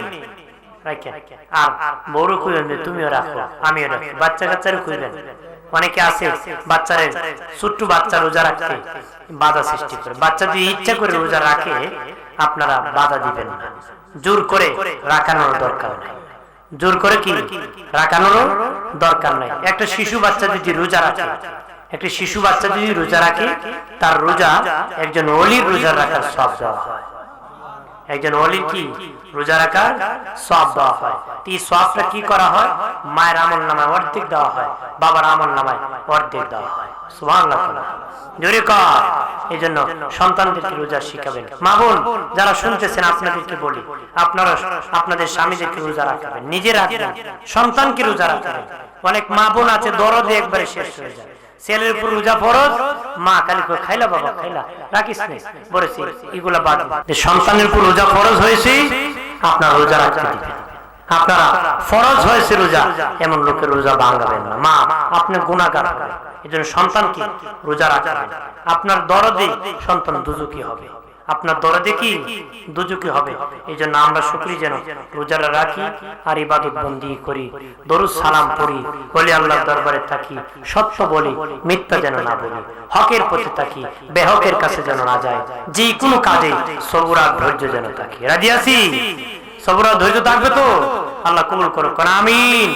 রাখেন। আর বড় কইবেন যে তুমিও রাখো, আমিও রাখি, বাচ্চা কাচ্চারও কইবেন। অনেকে আছে বাচ্চারে, ছোট্ট বাচ্চা রোজা রাখতে বাধা সৃষ্টি করে। বাচ্চা যদি ইচ্ছা করে রোজা রাখে, আপনারা বাধা দিবেন না। জোর করে রাখানোর দরকার নেই, জোর করে কি রাখানোর দরকার নাই। একটা শিশু বাচ্চা যদি রোজা রাখে, একটা শিশু বাচ্চা যদি রোজা রাখে, তার রোজা একজন ওলির রোজা রাখার সব দেওয়া হয়। একজন ওলির কি রোজা রাখার সব দেওয়া হয়। এই সবটা কি করা হয়? মায়ের আমল নামায় অর্ধেক দেওয়া হয়, বাবার আমল নামায় অর্ধেক দেওয়া হয়। সুবহানাল্লাহ, জোরে কর। এই জন্য সন্তানদেরকে রোজা শিখাবেন। মা বোন যারা শুনতেছেন, আপনাদেরকে বলি, আপনারা আপনাদের স্বামীদেরকে রোজা রাখবেন, নিজে রাখবেন, সন্তানকে রোজা রাখবেন। অনেক মা বোন আছে দরদে একবারে শেষ হয়ে যায়। ছেলের উপর রোজা ফরজ, মা খালি করে খাইলা বাবা খাইলা, রাখিস না, বলেছি এগুলা বাদ। সন্তানের উপর রোজা ফরজ হয়েছে, আপনার রোজা রাখতে দিবেন। আপনারা ফরজ হয়েছে রোজা, এমন লোকের রোজা ভাঙাবেন না। মা আপনি গুনাহগার হবেন, এই জন্য সন্তানকে রোজা রাখবেন। আপনার দরদে সন্তান দুজকি হবে, আপনার দরদে কি দুজকি হবে। এই জন্য আমরা শুকরি যেন রোজারা রাখি আর ইবাদত বন্দি করি, দরুদ সালাম পড়ি, বলি আল্লাহর দরবারে থাকি, সত্য বলি, মিথ্যা যেন না বলি, হকের পথে থাকি, বেহকের কাছে যেন না যায়, যে কোনো কাজে সবর আর ধৈর্য যেন থাকি। রাজি আছি? সবর আর ধৈর্য থাকবে তো? আল্লাহ কবুল করুক, আমিন।